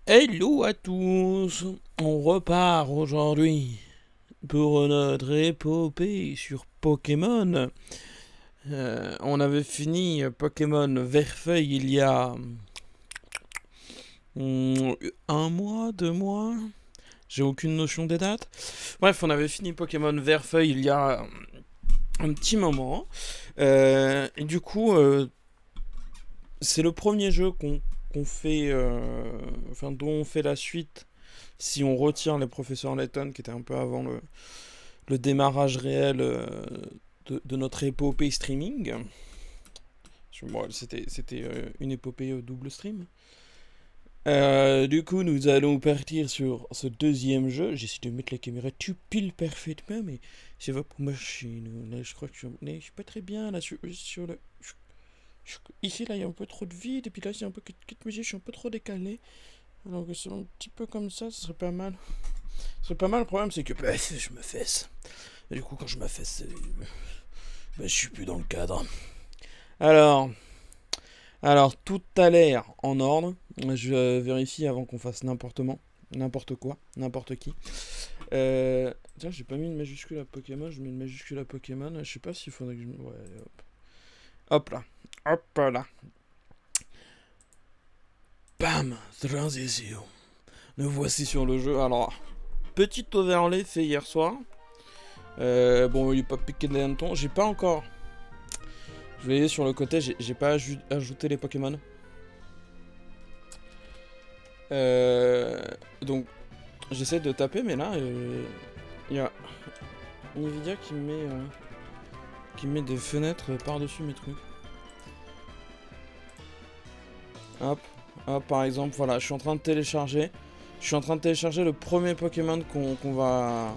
Hello à tous. On repart aujourd'hui pour notre épopée sur Pokémon. On avait fini Pokémon Vert-Feuille il y a un mois, 2 mois. J'ai aucune notion des dates. Bref, on avait fini Pokémon Vert-Feuille il y a un petit moment. Et du coup, c'est le premier jeu qu'on fait, enfin dont on fait la suite si on retire les professeurs Layton qui étaient un peu avant le démarrage réel de notre épopée streaming. Bon, c'était une épopée double stream. Du coup, nous allons partir sur ce deuxième jeu. J'essaie de mettre la caméra tout pile parfaitement, mais ça va pour marcher. Là, je crois que je suis pas très bien là sur le. Ici, là, il y a un peu trop de vide, et puis là, c'est un peu que musique, je suis un peu trop décalé. Alors que c'est un petit peu comme ça, ce serait pas mal. Ce serait pas mal, le problème, c'est que je me fesse. Et du coup, quand je me fesse, je suis plus dans le cadre. Alors, alors tout a l'air en ordre. Je vérifie avant qu'on fasse n'importe quoi, n'importe qui. Tiens, j'ai pas mis une majuscule à Pokémon, je mets une majuscule à Pokémon. Je sais pas s'il faudrait que je. Ouais, hop. Hop là. Hop là. Bam, transition. Nous voici sur le jeu. Alors, petit overlay fait hier soir. Bon, il est pas piqué de l'hanneton. J'ai pas encore. Je vais aller sur le côté, j'ai pas ajouté les Pokémon. Donc, j'essaie de taper, mais là, il y a Nvidia qui met des fenêtres par-dessus mes trucs. Hop, hop, par exemple, voilà, je suis en train de télécharger. Je suis en train de télécharger le premier Pokémon qu'on va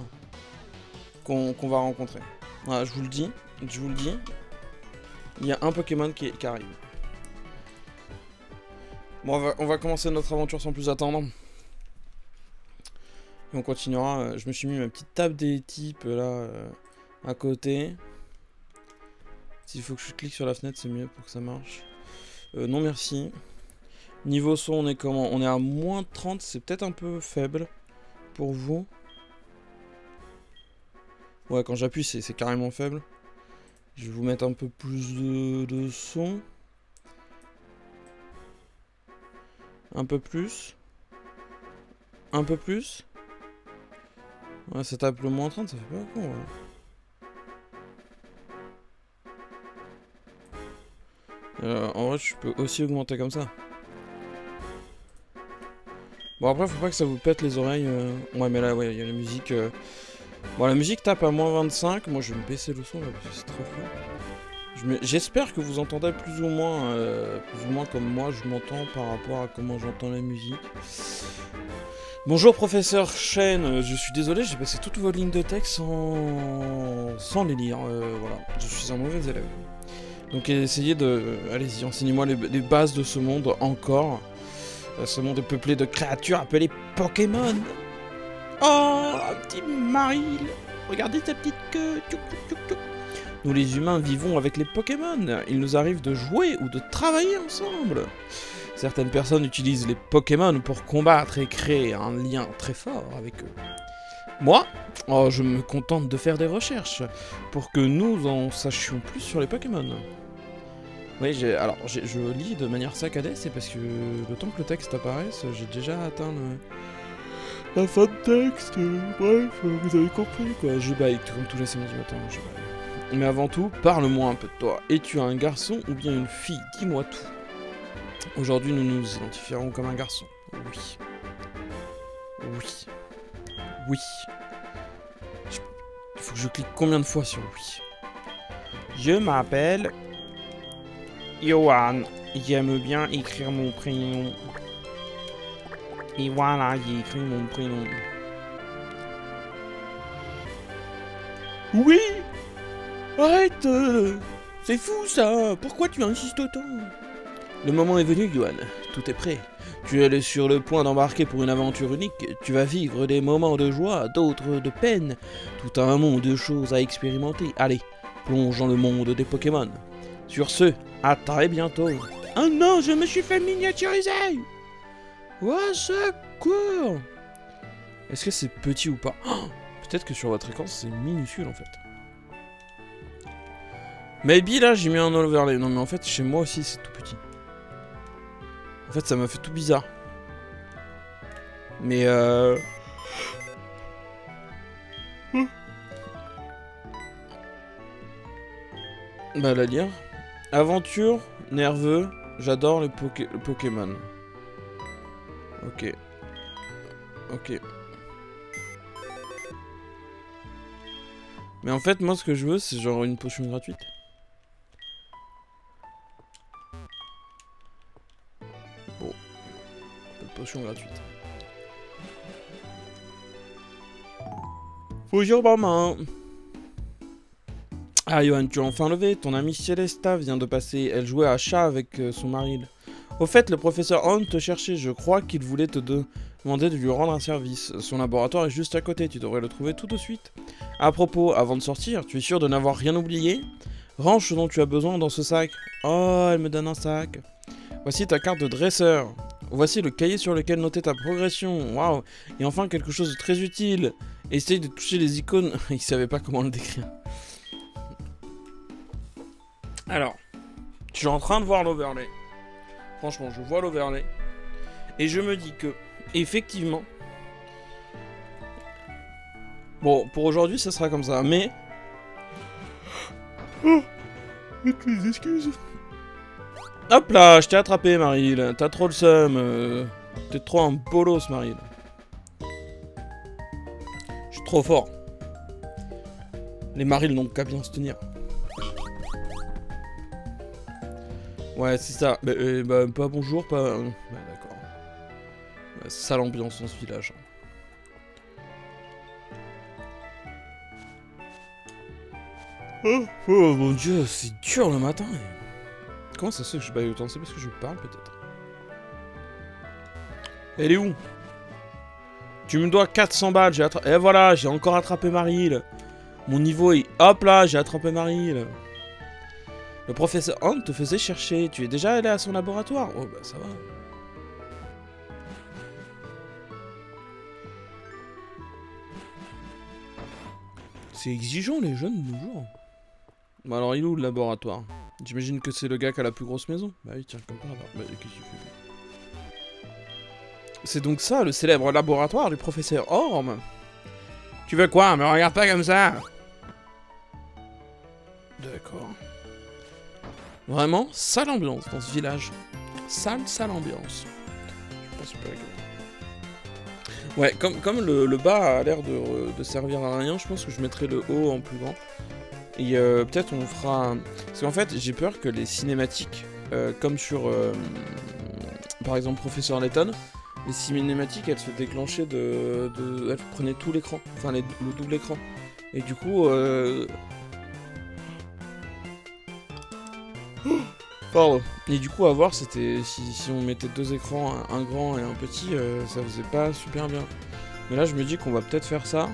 rencontrer. Voilà, je vous le dis, il y a un Pokémon qui arrive. Bon, on va commencer notre aventure sans plus attendre. Et on continuera. Je me suis mis ma petite table des types là à côté. S'il faut que je clique sur la fenêtre, c'est mieux pour que ça marche. Non merci. Niveau son, on est comment? On est à moins 30, c'est peut-être un peu faible pour vous. Ouais, quand j'appuie, c'est carrément faible. Je vais vous mettre un peu plus de son. Un peu plus. Un peu plus. Ouais, ça tape le moins 30, ça fait pas beaucoup, ouais. En vrai, je peux aussi augmenter comme ça. Bon, après, faut pas que ça vous pète les oreilles. Ouais, mais là, ouais, il y a la musique. Bon, la musique tape à moins 25. Moi, je vais me baisser le son là parce que c'est trop fort. J'espère que vous entendez plus ou moins comme moi je m'entends par rapport à comment j'entends la musique. Bonjour professeur Chen, je suis désolé, j'ai passé toutes vos lignes de texte sans les lire. Voilà, je suis un mauvais élève. Donc essayez de... Allez-y, enseignez-moi les bases de ce monde encore. Ce monde est peuplé de créatures appelées Pokémon. Oh, un petit Maril. Regardez sa petite queue. Tchouk, tchouk, tchouk, tchouk. Nous les humains vivons avec les Pokémon. Il nous arrive de jouer ou de travailler ensemble. Certaines personnes utilisent les Pokémon pour combattre et créer un lien très fort avec eux. Moi, je me contente de faire des recherches pour que nous en sachions plus sur les Pokémon. Oui, je lis de manière saccadée, c'est parce que le temps que le texte apparaisse, j'ai déjà atteint la fin de texte. Bref, vous avez compris quoi. Je baille comme tous les samedis matins, je baille. Mais avant tout, parle-moi un peu de toi. Es-tu un garçon ou bien une fille? Dis-moi tout. Aujourd'hui, nous nous identifierons comme un garçon. Oui. Oui. Oui. Il faut que je clique combien de fois sur oui? Je m'appelle Johan. J'aime bien écrire mon prénom. Et voilà, j'ai écrit mon prénom. Oui! Arrête! C'est fou ça! Pourquoi tu insistes autant? Le moment est venu, Johan. Tout est prêt. Tu es sur le point d'embarquer pour une aventure unique. Tu vas vivre des moments de joie, d'autres de peine. Tout un monde de choses à expérimenter. Allez, plonge dans le monde des Pokémon. Sur ce, à très bientôt. Oh non, je me suis fait miniaturiser! Au secours! Est-ce que c'est petit ou pas? Oh, peut-être que sur votre écran, c'est minuscule, en fait. Maybe, là, j'ai mis un overlay. Non, mais en fait, chez moi aussi, c'est tout petit. En fait, ça m'a fait tout bizarre. Mais bah, la lire. Aventure, nerveux, j'adore le Pokémon. Ok. Ok. Mais en fait, moi, ce que je veux, c'est genre une potion gratuite. Bon. Une potion gratuite. Faut dire ma main. Ah, Johan, tu as enfin levé. Ton amie Célesta vient de passer. Elle jouait à chat avec son mari. Au fait, le professeur Hunt te cherchait. Je crois qu'il voulait te demander de lui rendre un service. Son laboratoire est juste à côté. Tu devrais le trouver tout de suite. À propos, avant de sortir, tu es sûr de n'avoir rien oublié? Range ce dont tu as besoin dans ce sac. Oh, elle me donne un sac. Voici ta carte de dresseur. Voici le cahier sur lequel noter ta progression. Waouh. Et enfin, quelque chose de très utile. Essaye de toucher les icônes. Il savait pas comment le décrire. Alors, je suis en train de voir l'overlay. Franchement, je vois l'overlay. Et je me dis que, effectivement... Bon, pour aujourd'hui, ça sera comme ça, mais... Oh, toutes les excuses. Hop là, je t'ai attrapé, Maril. T'as trop le seum. T'es trop un bolos, Maril. Je suis trop fort. Les Marils n'ont qu'à bien se tenir. Ouais, c'est ça. Bah, pas bonjour, pas... Ouais, d'accord. Ouais, sale ambiance dans ce village. Oh mon dieu, c'est dur le matin. Comment ça se fait que je baille autant? C'est parce que je parle, peut-être. Elle est où? Tu me dois 400 balles, j'ai attrapé... Et voilà, j'ai encore attrapé Maril. Mon niveau est... Hop là, j'ai attrapé Maril. Le professeur Hunt te faisait chercher. Tu es déjà allé à son laboratoire? Oh bah ça va. C'est exigeant les jeunes de nos jours. Bon alors il est où le laboratoire? J'imagine que c'est le gars qui a la plus grosse maison. Bah oui tiens, comme par hasard. Bah qu'est-ce qu'il fait? C'est donc ça le célèbre laboratoire du professeur Orm. Tu veux quoi? Me regarde pas comme ça. D'accord. Vraiment, sale ambiance dans ce village. Sale ambiance. Je pense pas que... Ouais, comme le bas a l'air de servir à rien, je pense que je mettrai le haut en plus grand. Et peut-être on fera... Parce qu'en fait, j'ai peur que les cinématiques, comme sur, par exemple, Professeur Layton, les cinématiques, elles se déclenchaient elles prenaient tout l'écran, enfin le double écran. Et du coup... Pardon. Et du coup, à voir, c'était si on mettait deux écrans, un grand et un petit, ça faisait pas super bien. Mais là, je me dis qu'on va peut-être faire ça,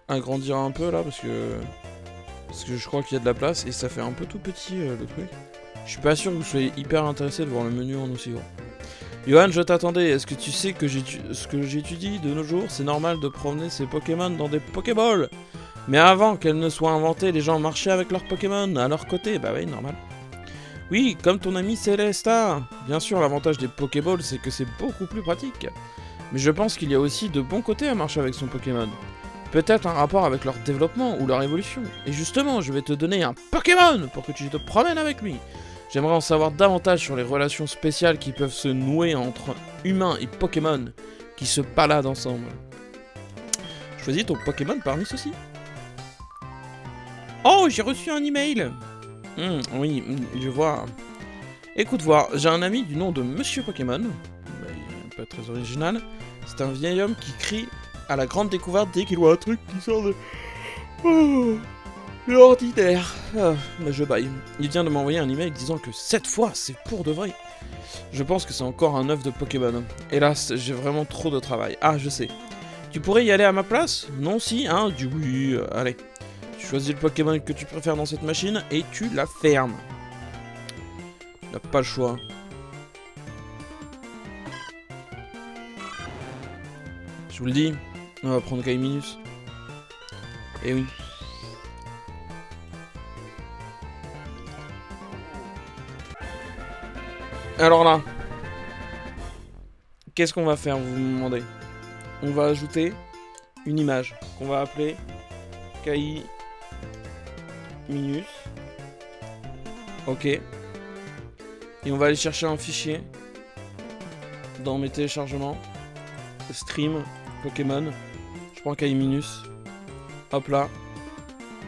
agrandir un peu là, parce que je crois qu'il y a de la place et ça fait un peu tout petit le truc. Je suis pas sûr que vous soyez hyper intéressé de voir le menu en aussi gros. Johan, je t'attendais. Est-ce que tu sais que ce que j'étudie de nos jours, c'est normal de promener ces Pokémon dans des Pokéballs? Mais avant qu'elles ne soient inventées, les gens marchaient avec leurs Pokémon à leur côté. Bah oui, normal. Oui, comme ton ami Célesta. Bien sûr, l'avantage des Pokéballs, c'est que c'est beaucoup plus pratique. Mais je pense qu'il y a aussi de bons côtés à marcher avec son Pokémon. Peut-être un rapport avec leur développement ou leur évolution. Et justement, je vais te donner un Pokémon pour que tu te promènes avec lui. J'aimerais en savoir davantage sur les relations spéciales qui peuvent se nouer entre humains et Pokémon qui se baladent ensemble. Choisis ton Pokémon parmi ceux-ci. Oh, j'ai reçu un email. Oui, je vois. Écoute voir, j'ai un ami du nom de Monsieur Pokémon. Bah, il est pas très original. C'est un vieil homme qui crie à la grande découverte dès qu'il voit un truc qui sort de... Oh, l'ordinaire. Ah, bah je baille. Il vient de m'envoyer un email disant que cette fois, c'est pour de vrai. Je pense que c'est encore un œuf de Pokémon. Hélas, j'ai vraiment trop de travail. Ah, je sais. Tu pourrais y aller à ma place? Non, si, hein? Du oui, allez. Tu choisis le Pokémon que tu préfères dans cette machine et tu la fermes. Tu n'as pas le choix. Je vous le dis, on va prendre Kaiminus. Eh oui. Alors là, qu'est-ce qu'on va faire, vous me demandez? On va ajouter une image qu'on va appeler Kaiminus. Ok. Et on va aller chercher un fichier dans mes téléchargements. Stream, Pokémon. Je prends Kaiminus. Hop là.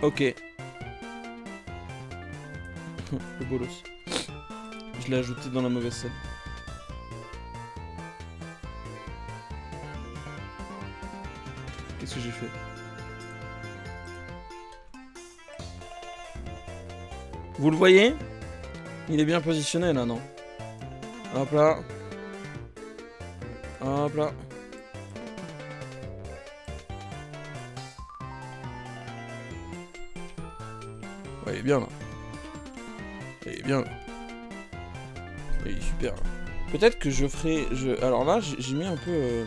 Ok. Le bolos. Je l'ai ajouté dans la mauvaise scène. Qu'est-ce que j'ai fait? Vous le voyez? Il est bien positionné là, non? Hop là. Hop là. Ouais, il est bien là. Il est bien là. Il est super là. Peut-être que je ferai... Alors là, j'ai mis un peu...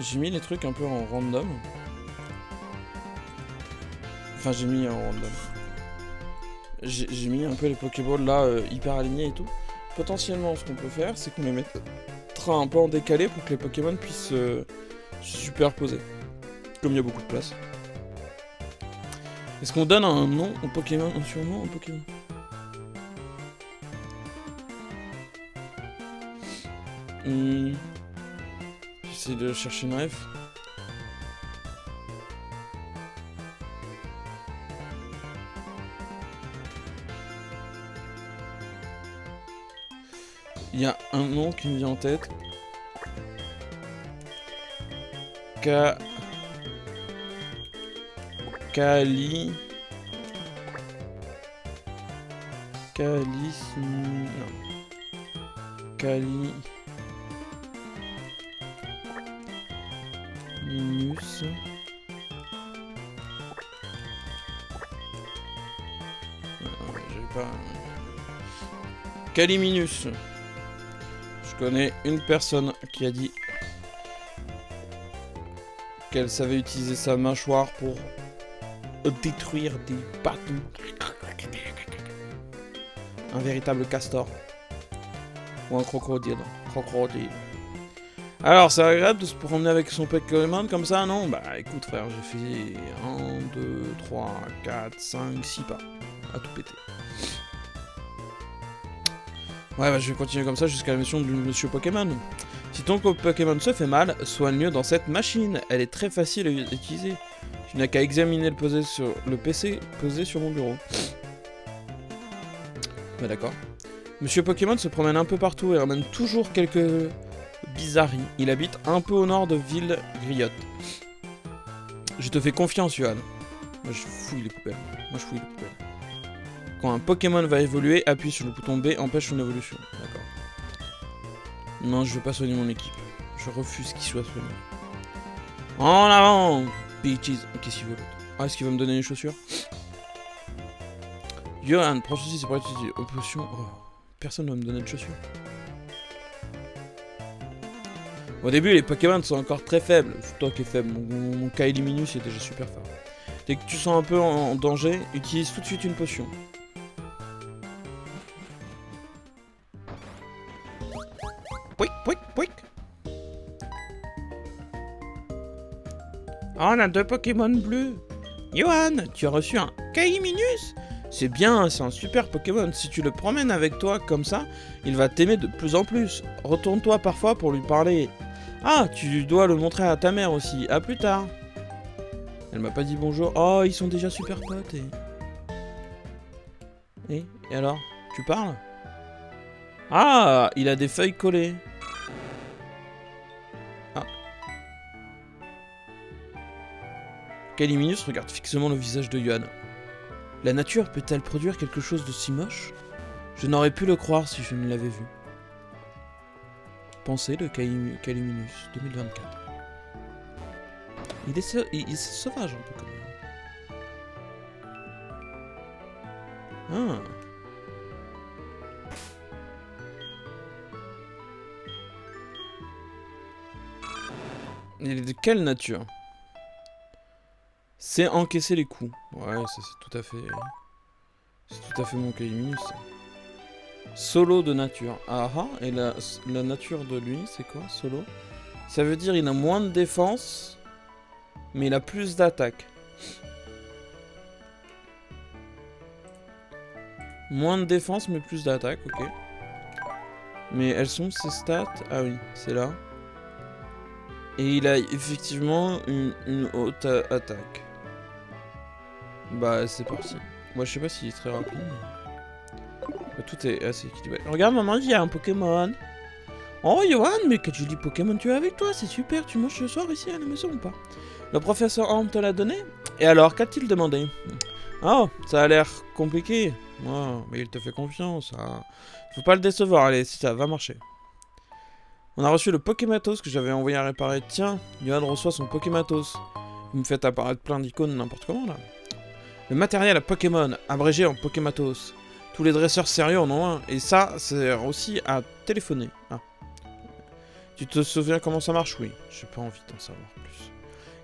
J'ai mis les trucs un peu en random. Enfin, j'ai mis en random. J'ai mis un peu les Pokéballs là, hyper alignés et tout. Potentiellement, ce qu'on peut faire, c'est qu'on les mettra un peu en décalé pour que les Pokémon puissent se superposer. Comme il y a beaucoup de place. Est-ce qu'on donne un nom au Pokémon, un surnom au Pokémon? J'essaie de chercher une ref. Il y a un nom qui me vient en tête. Cali... Non. Minus. J'ai pas... Caliminus. Je connais une personne qui a dit qu'elle savait utiliser sa mâchoire pour détruire des bâtons. Un véritable castor. Ou un crocodile. Alors, c'est agréable de se promener avec son Pokémon comme ça, non? Bah écoute frère, j'ai fait 1, 2, 3, 4, 5, 6 pas. À tout péter. Ouais, bah je vais continuer comme ça jusqu'à la mission du Monsieur Pokémon. Si ton Pokémon se fait mal, soigne-le dans cette machine. Elle est très facile à utiliser. Tu n'as qu'à examiner le PC posé sur mon bureau. Ouais, d'accord. Monsieur Pokémon se promène un peu partout et ramène toujours quelques bizarreries. Il habite un peu au nord de Ville Griotte. Je te fais confiance, Yohan. Moi, je fouille les poubelles. Quand un Pokémon va évoluer, appuie sur le bouton B, empêche son évolution. D'accord. Non, je veux pas soigner mon équipe. Je refuse qu'il soit soigné. En avant, bitches. Qu'est-ce qu'il veut l'autre? Ah, est-ce qu'il va me donner une chaussure? Johan, prends ceci, c'est pour utiliser une potion. Oh, personne ne va me donner de chaussures. Au début, les Pokémon sont encore très faibles. C'est toi qui es faible. Mon Kaiminus est déjà super fort. Dès que tu sens un peu en danger, utilise tout de suite une potion. Pouic. Oh, on a 2 Pokémon bleus. Johan, tu as reçu un Kaiminus? C'est bien, c'est un super Pokémon. Si tu le promènes avec toi comme ça, il va t'aimer de plus en plus. Retourne-toi parfois pour lui parler. Ah, tu dois le montrer à ta mère aussi. À plus tard. Elle m'a pas dit bonjour. Oh, ils sont déjà super potes. Et alors? Tu parles? Ah, il a des feuilles collées. Ah. Kaiminus regarde fixement le visage de Yohan. La nature peut-elle produire quelque chose de si moche? Je n'aurais pu le croire si je ne l'avais vu. Pensée de Kaiminus, 2024. Il est sauvage un peu quand même. Ah. Il est de quelle nature? C'est encaisser les coups. Ouais, ça c'est tout à fait... C'est tout à fait mon Caliminus. Solo de nature. Ah ah, et la nature de lui, c'est quoi, Solo? Ça veut dire il a moins de défense, mais il a plus d'attaque. Moins de défense, mais plus d'attaque, ok. Mais elles sont ses stats? Ah oui, c'est là. Et il a effectivement une haute attaque. Bah, c'est parti. Moi, je sais pas s'il est très rapide. Mais... tout est assez équilibré. Regarde, maman, il y a un Pokémon. Oh, Johan, mais quel joli Pokémon tu as avec toi. C'est super. Tu manges ce soir ici à la maison ou pas? Le professeur Orm te l'a donné? Et alors, qu'a-t-il demandé? Oh, ça a l'air compliqué. Oh, mais il te fait confiance. Hein. Faut pas le décevoir. Allez, si ça va marcher. On a reçu le Pokématos que j'avais envoyé à réparer. Tiens, Johan reçoit son Pokématos. Vous me faites apparaître plein d'icônes n'importe comment, là. Le matériel à Pokémon, abrégé en Pokématos. Tous les dresseurs sérieux en ont un. Et ça sert aussi à téléphoner. Ah. Tu te souviens comment ça marche? Oui. J'ai pas envie d'en savoir plus.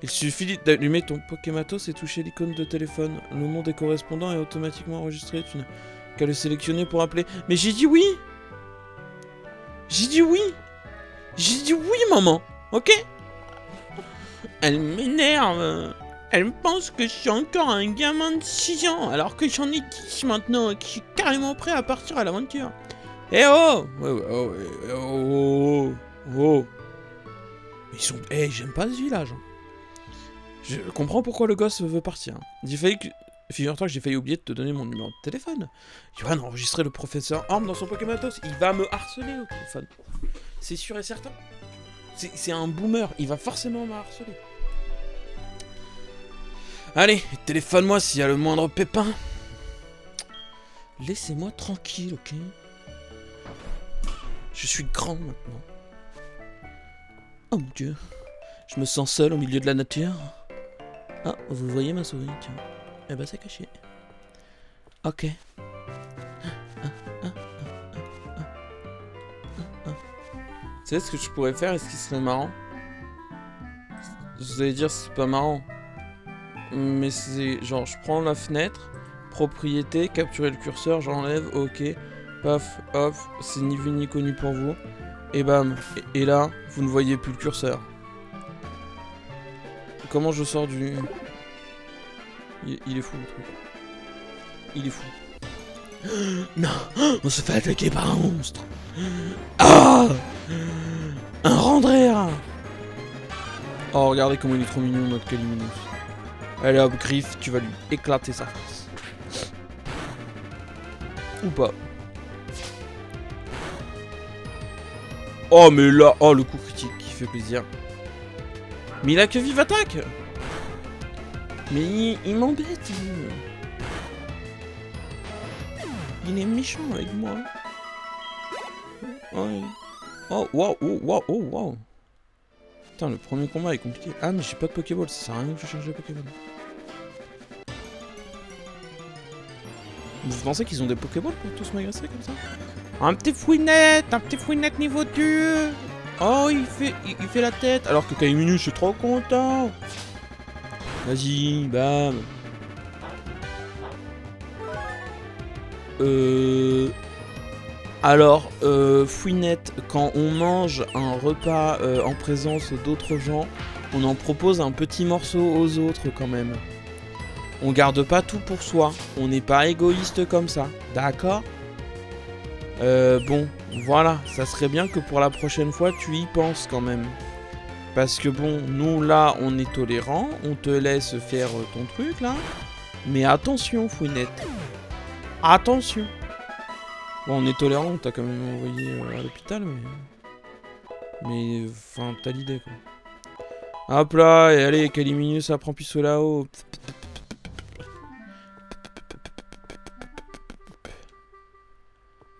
Il suffit d'allumer ton Pokématos et toucher l'icône de téléphone. Le nom des correspondants est automatiquement enregistré. Tu n'as qu'à le sélectionner pour appeler. Mais j'ai dit oui! J'ai dit oui! J'ai dit oui, maman! Ok? Elle m'énerve! Elle pense que je suis encore un gamin de 6 ans, alors que j'en ai 10 maintenant et que je suis carrément prêt à partir à l'aventure. Eh oh! Oh! Ils sont... Eh, j'aime pas ce village. Je comprends pourquoi le gosse veut partir. Figure-toi que j'ai failli oublier de te donner mon numéro de téléphone. Johan a enregistré le professeur Orm dans son Pokématos. Il va me harceler au téléphone. C'est sûr et certain. C'est un boomer. Il va forcément me harceler. Allez, téléphone-moi s'il y a le moindre pépin. Laissez-moi tranquille, ok? Je suis grand maintenant. Oh mon dieu. Je me sens seul au milieu de la nature. Ah, vous voyez ma souris, tiens. Eh ben c'est caché. Ok. Tu sais ce que je pourrais faire et ce qui serait marrant? Vous allez dire c'est pas marrant. Mais c'est genre je prends la fenêtre, propriété, capturer le curseur, j'enlève, ok, paf, hop, c'est ni vu ni connu pour vous, et bam, et là, vous ne voyez plus le curseur. Comment je sors du... Il est fou le truc. Il est fou. Non, on se fait attaquer par un monstre. Ah, un Randrea. Oh, regardez comment il est trop mignon notre Caliminus. Allez hop, Griffe, tu vas lui éclater sa face. Ou pas. Oh mais là, oh le coup critique qui fait plaisir. Mais il a que vive attaque. Mais il m'embête. Il est méchant avec moi. Ouais. Oh waouh, oh waouh, oh waouh. Putain, le premier combat est compliqué. Ah mais j'ai pas de Pokéball, ça sert à rien que je change de Pokéball. Vous pensez qu'ils ont des Pokéballs pour tous m'agresser comme ça? Un petit fouinette niveau 2. Oh, il fait la tête. Alors que Caliminus, je suis trop content. Vas-y, bam. Alors, Fouinette, quand on mange un repas en présence d'autres gens, on en propose un petit morceau aux autres quand même. On garde pas tout pour soi. On n'est pas égoïste comme ça. D'accord? Bon, voilà. Ça serait bien que pour la prochaine fois, tu y penses quand même. Parce que bon, nous là, on est tolérants. On te laisse faire ton truc là. Mais attention, Fouinette. Attention. Bon, on est tolérant. T'as quand même envoyé à l'hôpital, mais... enfin, t'as l'idée quoi. Hop là, et allez, Caliminus apprend puceau là-haut.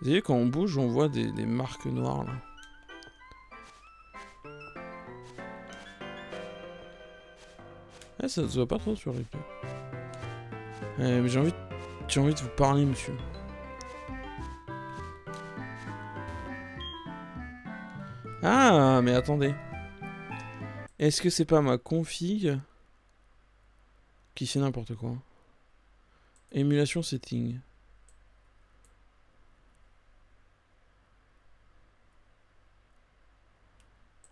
Vous voyez, quand on bouge, on voit des marques noires, là. Eh, ça se voit pas trop sur les replay. Mais j'ai envie de vous parler, monsieur. Ah, mais attendez. Est-ce que c'est pas ma config qui fait n'importe quoi? Émulation setting.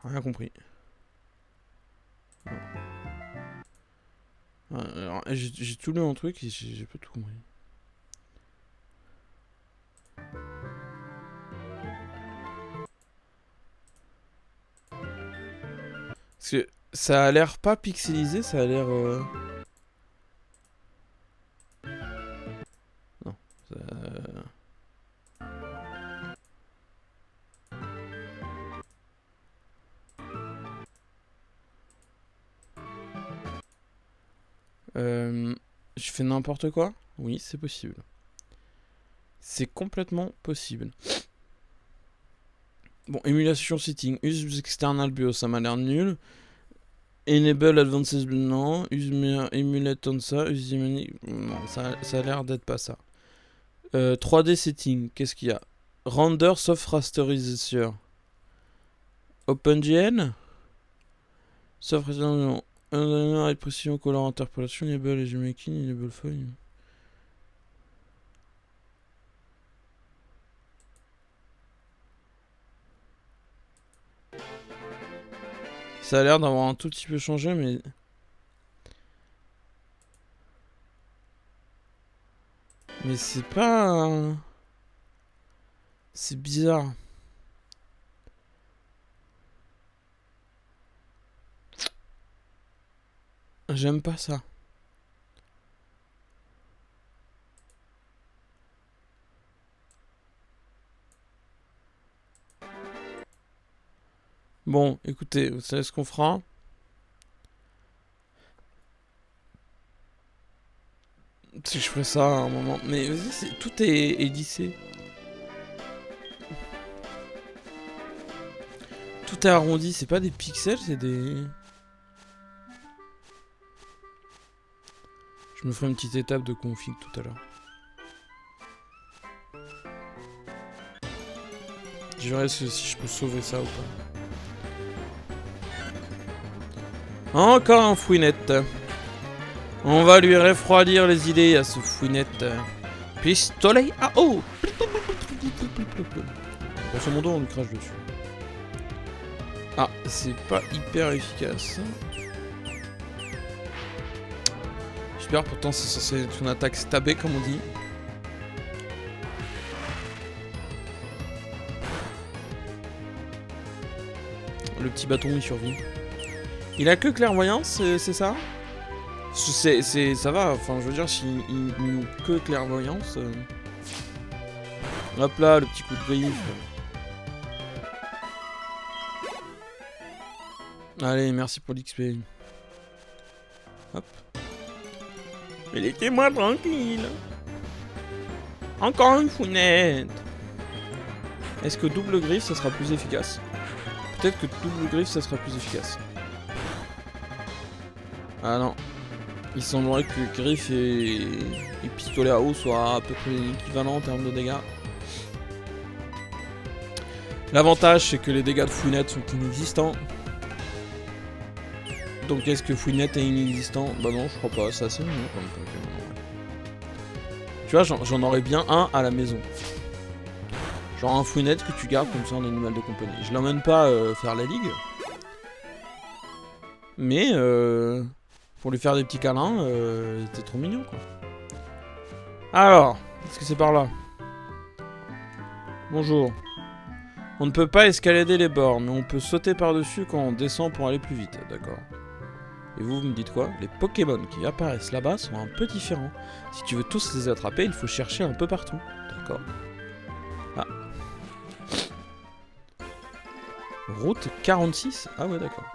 Rien compris. J'ai tout lu en truc et j'ai pas tout compris. Parce que ça a l'air pas pixelisé, ça a l'air... Non. Ça... Je fais n'importe quoi? Oui, c'est possible. C'est complètement possible. Bon, émulation setting. Use external BIOS, ça m'a l'air nul. Enable advances, non. Use emulate on ça. Use non, ça a l'air d'être pas ça. 3D setting, qu'est-ce qu'il y a? Render soft rasterizer. OpenGL. Soft rasterizer. High precision color interpolation. Enable edge making. Enable file. Ça a l'air d'avoir un tout petit peu changé, mais... Mais c'est pas... C'est bizarre. J'aime pas ça. Bon, écoutez, vous savez ce qu'on fera? Si je ferais ça à un moment. Mais vas-y, tout est lissé. Tout est arrondi, c'est pas des pixels, c'est des... Je me ferai une petite étape de config tout à l'heure. Je verrai si je peux sauver ça ou pas. Encore un fouinette. On va lui refroidir les idées à ce fouinette. Pistolet à eau. Grosso modo, on lui crache dessus. Ah, c'est pas hyper efficace. Super, pourtant c'est censé être une attaque stabée comme on dit. Le petit bâton il survit. Il a que clairvoyance, c'est ça? Ça va, enfin je veux dire s'il nous que clairvoyance. Hop là, le petit coup de griffe. Allez, merci pour l'XP. Hop. Mais laissez-moi tranquille. Encore une founette. Est-ce que double griffe ça sera plus efficace? Peut-être que double griffe ça sera plus efficace. Ah non. Il semblerait que griffe et pistolet à eau soient à peu près équivalents en termes de dégâts. L'avantage c'est que les dégâts de fouinette sont inexistants. Donc est-ce que fouinette est inexistant? Bah non, je crois pas, c'est assez mignon quand même. Tu vois, j'en aurais bien un à la maison. Genre un fouinette que tu gardes comme ça en animal de compagnie. Je l'emmène pas faire la ligue. Mais pour lui faire des petits câlins, c'était trop mignon quoi. Alors, est-ce que c'est par là? Bonjour. On ne peut pas escalader les bords, mais on peut sauter par-dessus quand on descend pour aller plus vite, d'accord. Et vous me dites quoi? Les Pokémon qui apparaissent là-bas sont un peu différents. Si tu veux tous les attraper, il faut chercher un peu partout. D'accord. Ah. Route 46? Ah ouais, d'accord.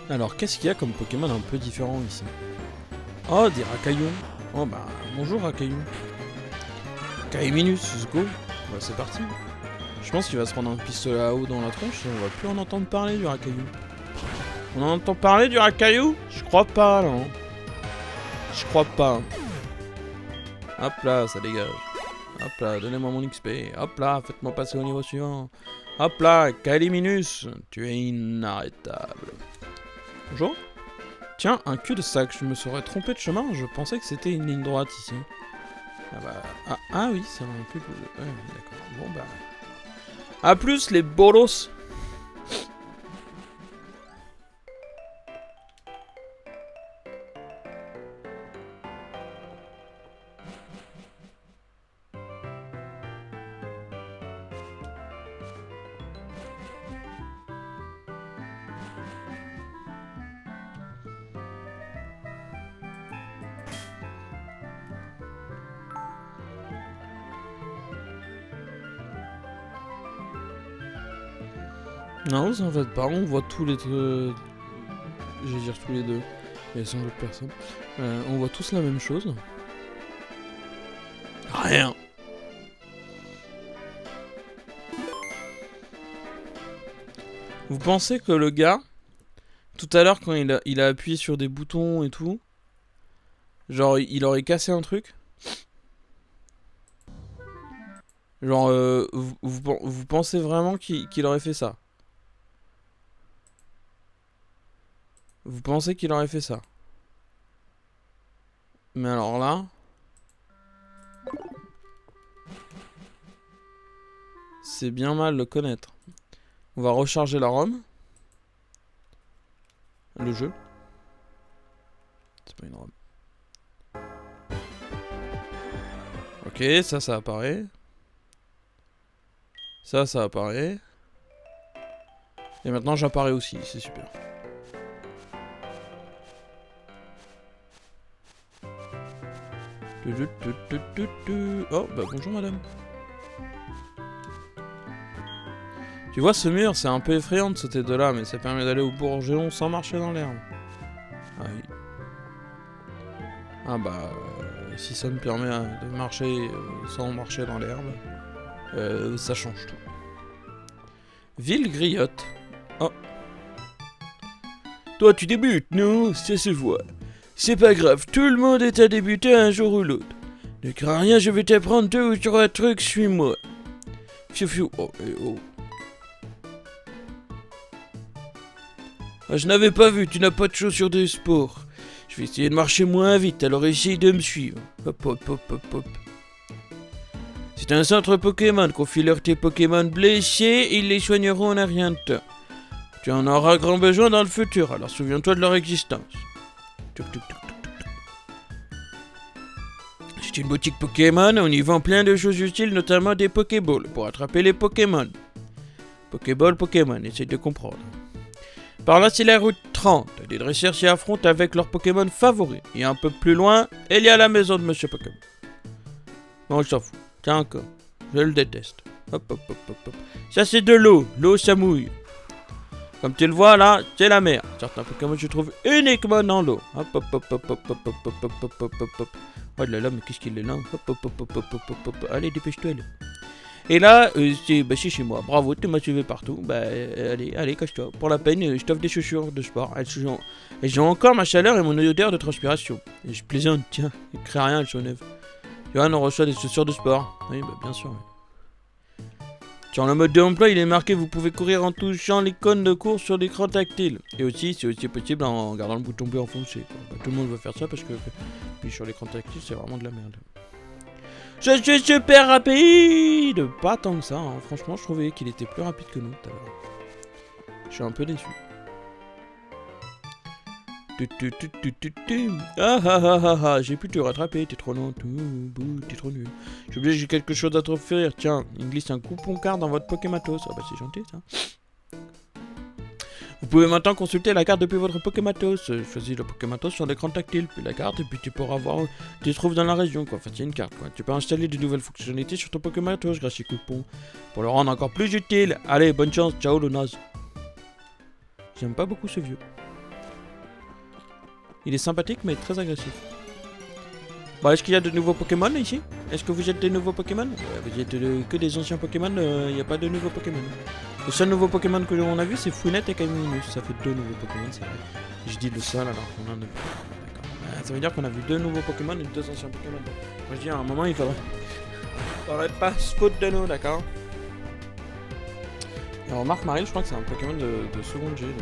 Alors, qu'est-ce qu'il y a comme Pokémon un peu différent ici? Oh, des Racaillons. Oh bah, bonjour Racaillon. Kaiminus, let's go. Bah, c'est parti. Je pense qu'il va se prendre un pistolet à eau dans la tronche et on va plus en entendre parler du Racaillou. On en entend parler du Racaillou? Je crois pas, là. Je crois pas. Hop là, ça dégage. Hop là, donnez-moi mon XP. Hop là, faites-moi passer au niveau suivant. Hop là, Kaliminus, tu es inarrêtable. Bonjour. Tiens, un cul-de-sac, je me serais trompé de chemin, je pensais que c'était une ligne droite ici. Ah bah... Ah oui, c'est un peu... Ouais, d'accord. Bon bah... A plus les bolos. Non, vous en faites pas, on voit tous les deux... Je vais dire tous les deux, il y a sans doute personne. On voit tous la même chose. Rien. Vous pensez que le gars, tout à l'heure quand il a appuyé sur des boutons et tout, genre il aurait cassé un truc? Genre, vous pensez vraiment qu'il aurait fait ça? Vous pensez qu'il aurait fait ça? Mais alors là... C'est bien mal le connaître. On va recharger la ROM. Le jeu. C'est pas une ROM. Ok, ça apparaît. Ça apparaît. Et maintenant j'apparais aussi, c'est super. Oh, bah bonjour madame. Tu vois ce mur, c'est un peu effrayant de sauter de là, mais ça permet d'aller au bourgeon sans marcher dans l'herbe. Ah oui. Ah bah, si ça me permet de marcher sans marcher dans l'herbe, ça change tout. Ville griotte. Oh. Toi tu débutes, non? Ça se voit. C'est pas grave, tout le monde est à débuter un jour ou l'autre. Ne crains rien, je vais t'apprendre 2 ou 3 trucs, suis-moi. Fiu fiu, oh, oh. Ah, je n'avais pas vu, tu n'as pas de chaussures de sport. Je vais essayer de marcher moins vite, alors essaye de me suivre. Hop hop hop hop hop. C'est un centre Pokémon, confie-leur tes Pokémon blessés, ils les soigneront en un rien de temps. Tu en auras grand besoin dans le futur, alors souviens-toi de leur existence. C'est une boutique Pokémon, on y vend plein de choses utiles, notamment des Pokéballs, pour attraper les Pokémon. Pokéball, Pokémon, essaye de comprendre. Par là, c'est la route 30. Les dresseurs s'y affrontent avec leurs Pokémon favoris. Et un peu plus loin, il y a la maison de Monsieur Pokémon. Bon, je s'en fout. Tiens encore. Je le déteste. Hop, hop, hop, hop, hop. Ça, c'est de l'eau. L'eau, ça mouille. Comme tu le vois là, c'est la mer. Certains Pokémon se trouvent uniquement dans l'eau. Hop hop hop hop hop hop hop hop hop hop hop hop hop. Oh là là, mais qu'est-ce qu'il est là? Hop hop hop hop hop hop hop hop. Allez, dépêche-toi. Et là, c'est chez moi. Bravo, tu m'as suivi partout. Bah, allez, cache-toi. Pour la peine, je t'offre des chaussures de sport. Elles ont encore ma chaleur et mon odeur de transpiration. Et je plaisante, tiens, il crée rien, elles sont neuves. Johan, on reçoit des chaussures de sport. Oui, bah bien sûr. Sur le mode d'emploi, il est marqué vous pouvez courir en touchant l'icône de course sur l'écran tactile. Et aussi, c'est aussi possible en gardant le bouton bleu enfoncé. Bah, tout le monde va faire ça parce que puis sur l'écran tactile, c'est vraiment de la merde. Je suis super rapide. Pas tant que ça, hein. Franchement, je trouvais qu'il était plus rapide que nous tout à l'heure. Je suis un peu déçu. Ah ah ah ah ah, j'ai pu te rattraper, t'es trop lent, t'es trop nul. J'ai oublié, j'ai quelque chose à t'offrir. Tiens, il glisse un coupon carte dans votre Pokématos. Ah bah c'est gentil ça. Vous pouvez maintenant consulter la carte depuis votre Pokématos. Choisis le Pokématos sur l'écran tactile, puis la carte, et puis tu pourras voir où tu te trouves dans la région, quoi. Enfin, c'est une carte, quoi. Tu peux installer de nouvelles fonctionnalités sur ton Pokématos grâce au coupon pour le rendre encore plus utile. Allez, bonne chance, ciao le naze. J'aime pas beaucoup ce vieux. Il est sympathique mais très agressif. Bon, est-ce qu'il y a de nouveaux Pokémon ici? Est-ce que vous êtes des nouveaux Pokémon? Vous êtes que des anciens Pokémon, il n'y a pas de nouveaux Pokémon. Le seul nouveau Pokémon que l'on a vu c'est Fouinette et Kaliminus. Ça fait 2 nouveaux Pokémon, c'est vrai. Je dis le seul alors qu'on en a... D'accord. Ça veut dire qu'on a vu 2 nouveaux Pokémon et 2 anciens Pokémon. Moi je dis à un moment il faudrait... T'aurais pas se foutre de nous, d'accord? Alors Marc Maril, je crois que c'est un Pokémon de seconde G. Donc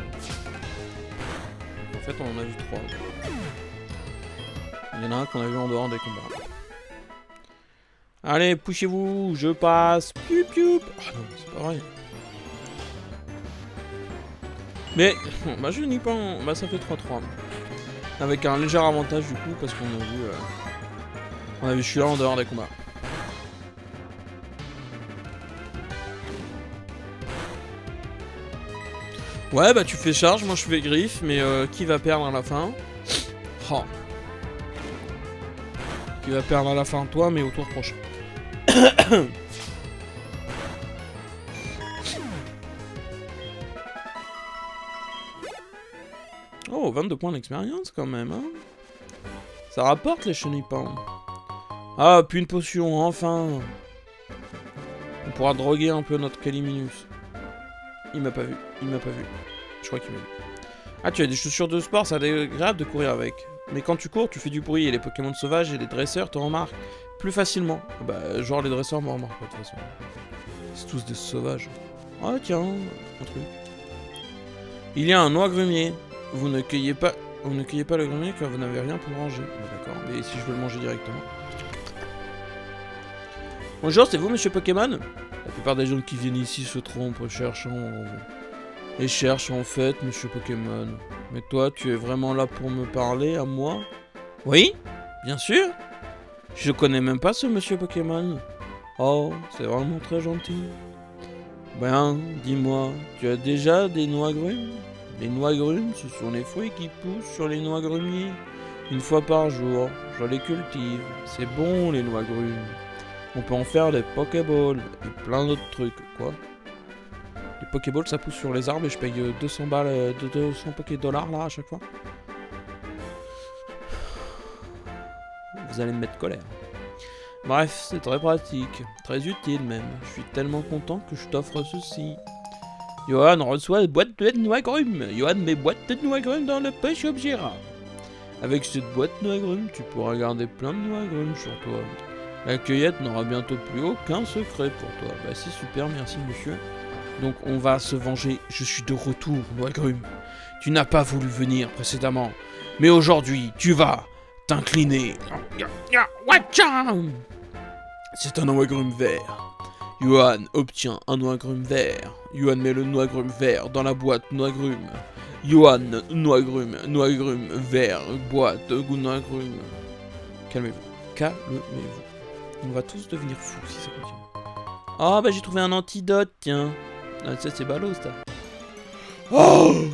en fait, on en a vu 3. Il y en a un qu'on a vu en dehors des combats. Allez, poussez-vous, je passe. Piup piup. Ah non, c'est pas vrai. Mais, bah je n'y pas. Bah ça fait 3-3. Avec un léger avantage du coup, parce qu'on a vu... on a vu celui-là en dehors des combats. Ouais, bah tu fais charge, moi je fais griffe, mais qui va perdre à la fin? Oh. Qui va perdre à la fin? Toi, mais au tour prochain. Oh, 22 points d'expérience quand même, hein. Ça rapporte les chenipans. Ah, puis une potion, enfin. On pourra droguer un peu notre Caliminus. Il m'a pas vu, il m'a pas vu. Je crois qu'il m'a vu. Ah, tu as des chaussures de sport, ça c'est agréable de courir avec. Mais quand tu cours, tu fais du bruit et les Pokémon sauvages et les dresseurs te remarquent plus facilement. Bah, genre les dresseurs me remarquent pas de toute façon. C'est tous des sauvages. Ah, tiens, un truc. Il y a un noix grumier. Vous ne cueillez pas le grumier car vous n'avez rien pour le ranger. Bah, d'accord, mais si je veux le manger directement. Bonjour, c'est vous, monsieur Pokémon? La plupart des gens qui viennent ici se trompent, et cherchent en fait, monsieur Pokémon. Mais toi, tu es vraiment là pour me parler, à moi? Oui, bien sûr. Je connais même pas ce monsieur Pokémon. Oh, c'est vraiment très gentil. Ben, dis-moi, tu as déjà des noix grumes? Les noix grumes, ce sont les fruits qui poussent sur les noix grumiers. Une fois par jour, je les cultive. C'est bon, les noix grumes. On peut en faire des Pokéballs et plein d'autres trucs, quoi. Les Pokéballs, ça pousse sur les arbres et je paye 200 balles, 200 Poké-dollars là à chaque fois. Vous allez me mettre colère. Bref, c'est très pratique, très utile même. Je suis tellement content que je t'offre ceci. Johan reçoit une boîte de noix grumes. Johan met boîte de noix grumes dans le poche objet rare. Avec cette boîte de noix grumes, tu pourras garder plein de noix grumes sur toi. La cueillette n'aura bientôt plus aucun secret pour toi. Bah c'est super, merci monsieur. Donc on va se venger. Je suis de retour, noix grume. Tu n'as pas voulu venir précédemment. Mais aujourd'hui, tu vas t'incliner. C'est un noix grume vert. Johan obtient un noix grume vert. Johan met le noix grume vert dans la boîte noix grume. Johan, noix grume, vert, boîte, noix grume. Calmez-vous, calmez-vous. On va tous devenir fous si ça continue. Oh bah j'ai trouvé un antidote, tiens. Ah, ça c'est ballot ça. Oh,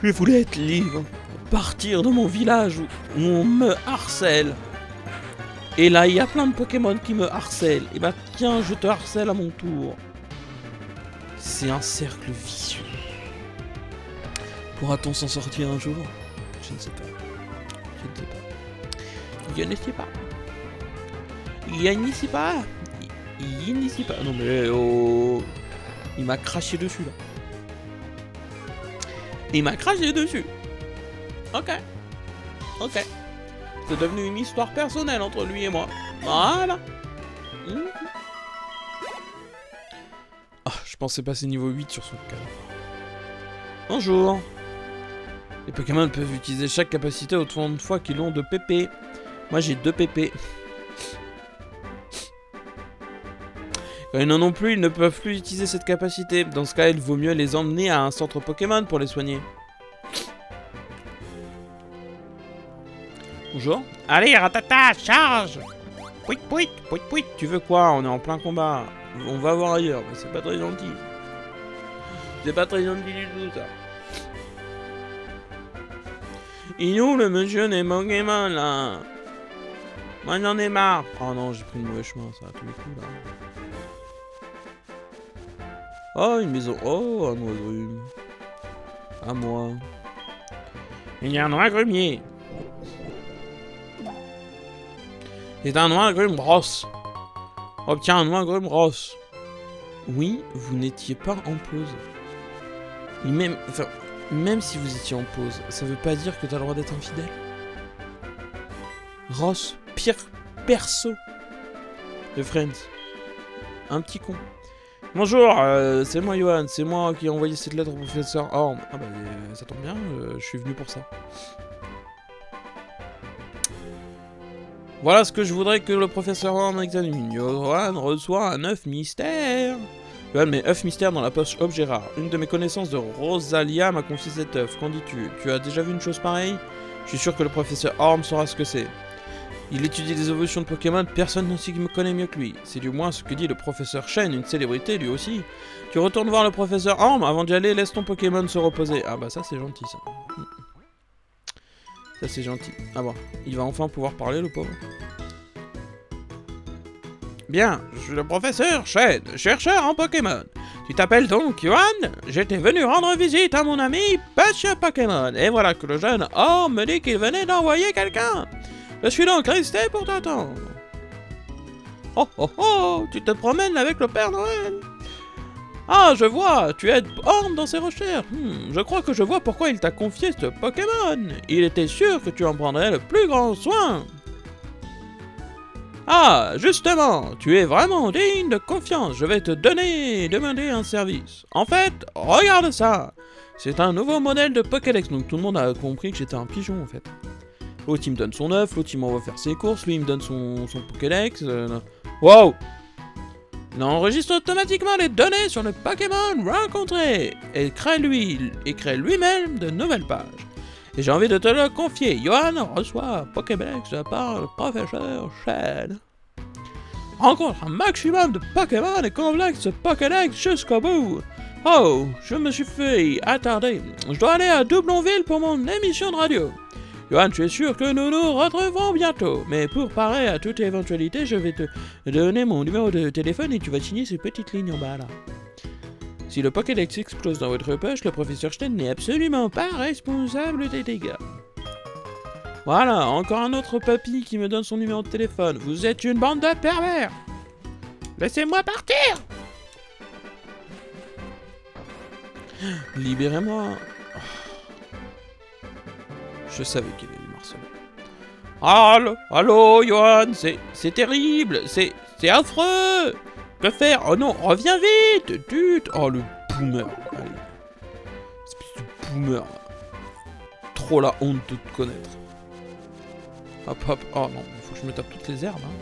je voulais être libre. Partir de mon village où on me harcèle. Et là il y a plein de Pokémon qui me harcèlent. Et bah tiens, je te harcèle à mon tour. C'est un cercle vicieux. Pourra-t-on s'en sortir un jour? Je ne sais pas. Je ne sais pas. Je ne sais pas. Je ne sais pas. Je ne sais pas. Non mais oh. Il m'a craché dessus là. Il m'a craché dessus. Ok. Ok. C'est devenu une histoire personnelle entre lui et moi. Voilà. Ah, je pensais passer niveau 8 sur son cadre. Bonjour. Les Pokémon peuvent utiliser chaque capacité autant de fois qu'ils ont de PP. Moi j'ai 2 PP. Quand ils n'en ont plus, ils ne peuvent plus utiliser cette capacité. Dans ce cas, il vaut mieux les emmener à un centre Pokémon pour les soigner. Bonjour. Allez, ratata, charge. Pouic, pouic, pouic, pouic. Tu veux quoi? On est en plein combat. On va voir ailleurs, mais c'est pas très gentil. C'est pas très gentil du tout, ça. Il est où le monsieur des Pokémon, là? Moi, j'en ai marre. Oh non, j'ai pris le mauvais chemin, ça, à tous les coups, là. Oh, une maison. Oh, un noix grume. À moi. Il y a un noix grumier. C'est un noix grume rose. Obtiens un noix grume rose. Oui, vous n'étiez pas en pause. Même si vous étiez en pause, ça veut pas dire que t'as le droit d'être infidèle. Ross, pire perso de Friends. Un petit con. Bonjour, c'est moi Johan, c'est moi qui ai envoyé cette lettre au professeur Orm. Ah bah ça tombe bien, je suis venu pour ça. Voilà ce que je voudrais que le professeur Orm examine. Johan reçoit un œuf mystère. Johan met œuf mystère dans la poche objet rare. Une de mes connaissances de Rosalia m'a confié cet œuf. Qu'en dis-tu? Tu as déjà vu une chose pareille? Je suis sûr que le professeur Orm saura ce que c'est. Il étudie les évolutions de Pokémon, personne ne me connaît mieux que lui. C'est du moins ce que dit le professeur Shen, une célébrité lui aussi. Tu retournes voir le professeur Orm, avant d'y aller, laisse ton Pokémon se reposer. Ah bah ça c'est gentil ça. Ça c'est gentil. Ah bon, il va enfin pouvoir parler le pauvre. Bien, je suis le professeur Shen, chercheur en Pokémon. Tu t'appelles donc Johan? J'étais venu rendre visite à mon ami Monsieur Pokémon. Et voilà que le jeune Orm me dit qu'il venait d'envoyer quelqu'un. Je suis donc resté pour t'attendre. Oh oh oh, tu te promènes avec le Père Noël. Ah, je vois, tu aides Orm dans ses recherches. Je crois que je vois pourquoi il t'a confié ce Pokémon. Il était sûr que tu en prendrais le plus grand soin. Ah, justement, tu es vraiment digne de confiance. Je vais te demander un service. En fait, regarde ça. C'est un nouveau modèle de Pokédex, donc tout le monde a compris que j'étais un pigeon en fait. L'autre il me donne son œuf, l'autre il m'envoie faire ses courses, lui il me donne son Pokédex. Wow! Il enregistre automatiquement les données sur le Pokémon rencontré et crée lui-même de nouvelles pages. Et j'ai envie de te le confier, Johan reçoit un Pokédex par le professeur Shen. Rencontre un maximum de Pokémon et complète ce Pokédex jusqu'au bout. Oh, je me suis fait attarder. Je dois aller à Doublonville pour mon émission de radio. Johan, tu es sûr que nous nous retrouverons bientôt. Mais pour parer à toute éventualité, je vais te donner mon numéro de téléphone et tu vas signer ces petites lignes en bas là. Si le Pokédex explose dans votre poche, le professeur Shen n'est absolument pas responsable des dégâts. Voilà, encore un autre papy qui me donne son numéro de téléphone. Vous êtes une bande de pervers. Laissez-moi partir. Libérez-moi. Je savais qu'il allait me harceler. Allô, Johan, c'est terrible, c'est affreux. Que faire? Oh non, reviens vite, Oh, le boomer. Allez. Espèce de boomer. Trop la honte de te connaître. Hop, hop. Oh non, il faut que je me tape toutes les herbes. Hein.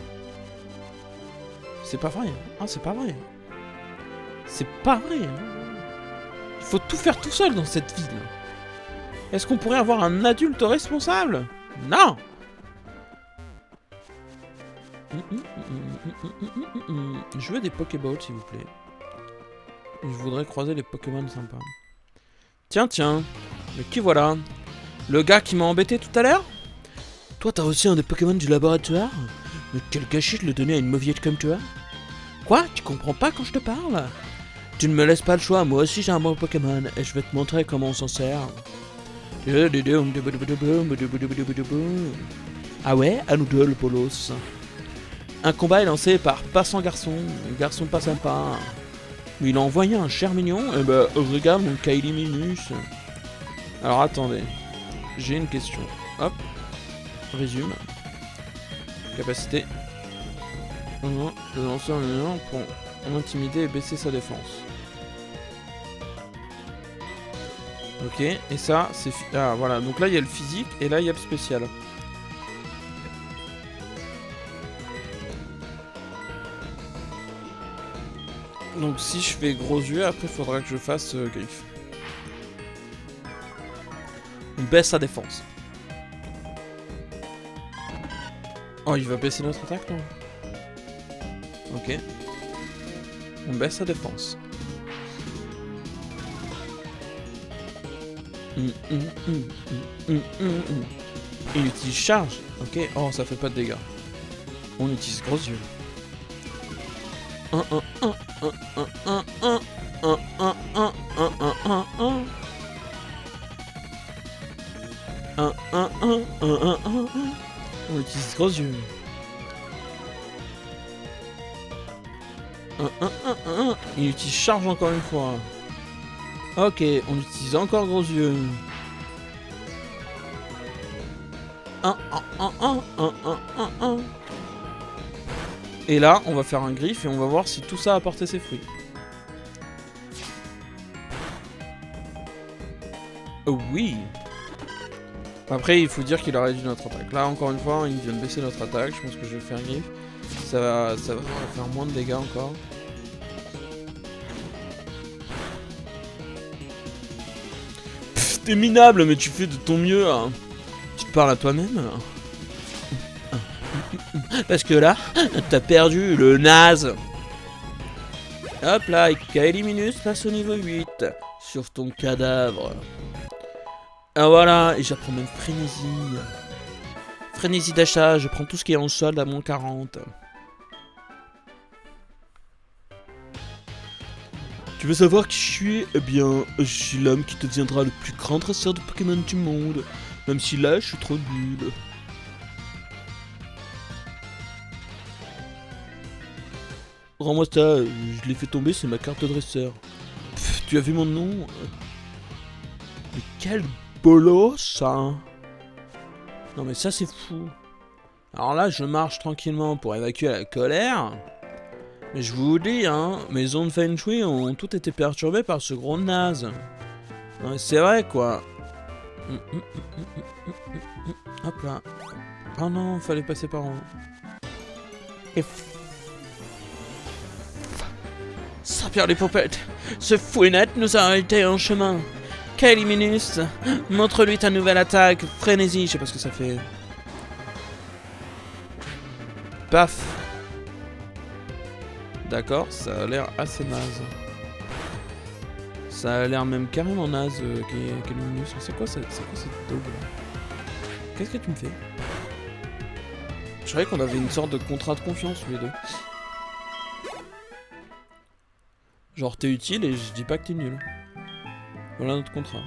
C'est pas vrai. Ah, c'est pas vrai. C'est pas vrai. Hein. Il faut tout faire tout seul dans cette ville. Est-ce qu'on pourrait avoir un adulte responsable? Non! Je veux des Pokéballs, s'il vous plaît. Je voudrais croiser les Pokémon sympas. Tiens. Mais qui voilà? Le gars qui m'a embêté tout à l'heure? Toi, t'as reçu un des Pokémon du laboratoire? Mais quel gâchis de le donner à une mauviette comme toi? Quoi? Tu comprends pas quand je te parle? Tu ne me laisses pas le choix, moi aussi j'ai un bon Pokémon, et je vais te montrer comment on s'en sert. Ah ouais, à nous deux le bolos. Un combat est lancé par Passant Garçon, garçon pas sympa. Mais il a envoyé un cher mignon, et bah regarde mon Kylie Minus. Alors attendez, j'ai une question. Hop, résume. Capacité. Le lanceur mignon pour intimider et baisser sa défense. Ok, et ça, c'est... Ah, voilà, donc là, il y a le physique, et là, il y a le spécial. Donc si je fais gros yeux, après, il faudra que je fasse griffe. On baisse sa défense. Oh, il va baisser notre attaque, non? Ok. On baisse sa défense. Il utilise charge. Ok. Oh, ça fait pas de dégâts. On utilise gros yeux. On utilise gros yeux. Il utilise charge encore une fois. Ok, on utilise encore gros yeux. Et là, on va faire un griffe et on va voir si tout ça a porté ses fruits. Oh oui. Après, il faut dire qu'il a réduit notre attaque. Là, encore une fois, il vient de baisser notre attaque. Je pense que je vais faire griffe. Ça va faire moins de dégâts encore. T'es minable, mais tu fais de ton mieux. Hein. Tu te parles à toi-même. Parce que là, t'as perdu le naze. Hop là, et Kylie Minus passe au niveau 8. Sur ton cadavre. Ah voilà, et j'apprends même frénésie. Frénésie d'achat, je prends tout ce qui est en solde à moins 40. Tu veux savoir qui je suis? Eh bien, je suis l'homme qui deviendra le plus grand dresseur de Pokémon du monde. Même si là, je suis trop nul. Rends-moi ça, je l'ai fait tomber, c'est ma carte de dresseur. Pff, tu as vu mon nom? Mais quel bolos, ça! Non mais ça c'est fou. Alors là, je marche tranquillement pour évacuer la colère. Mais je vous dis, hein, mes ondes Feng Shui ont toutes été perturbées par ce gros naze. C'est vrai, quoi. Hop là. Oh non, fallait passer par en haut. Et... Saint-Pierre les Pompettes, ce fouinette nous a arrêté en chemin. Kylie Minus, montre-lui ta nouvelle attaque. Frénésie, je sais pas ce que ça fait. Paf. D'accord, ça a l'air assez naze. Ça a l'air même carrément naze, Kylie Minus. C'est quoi cette daube là? Qu'est-ce que tu me fais? Je croyais qu'on avait une sorte de contrat de confiance tous les deux. Genre t'es utile et je dis pas que t'es nul. Voilà notre contrat.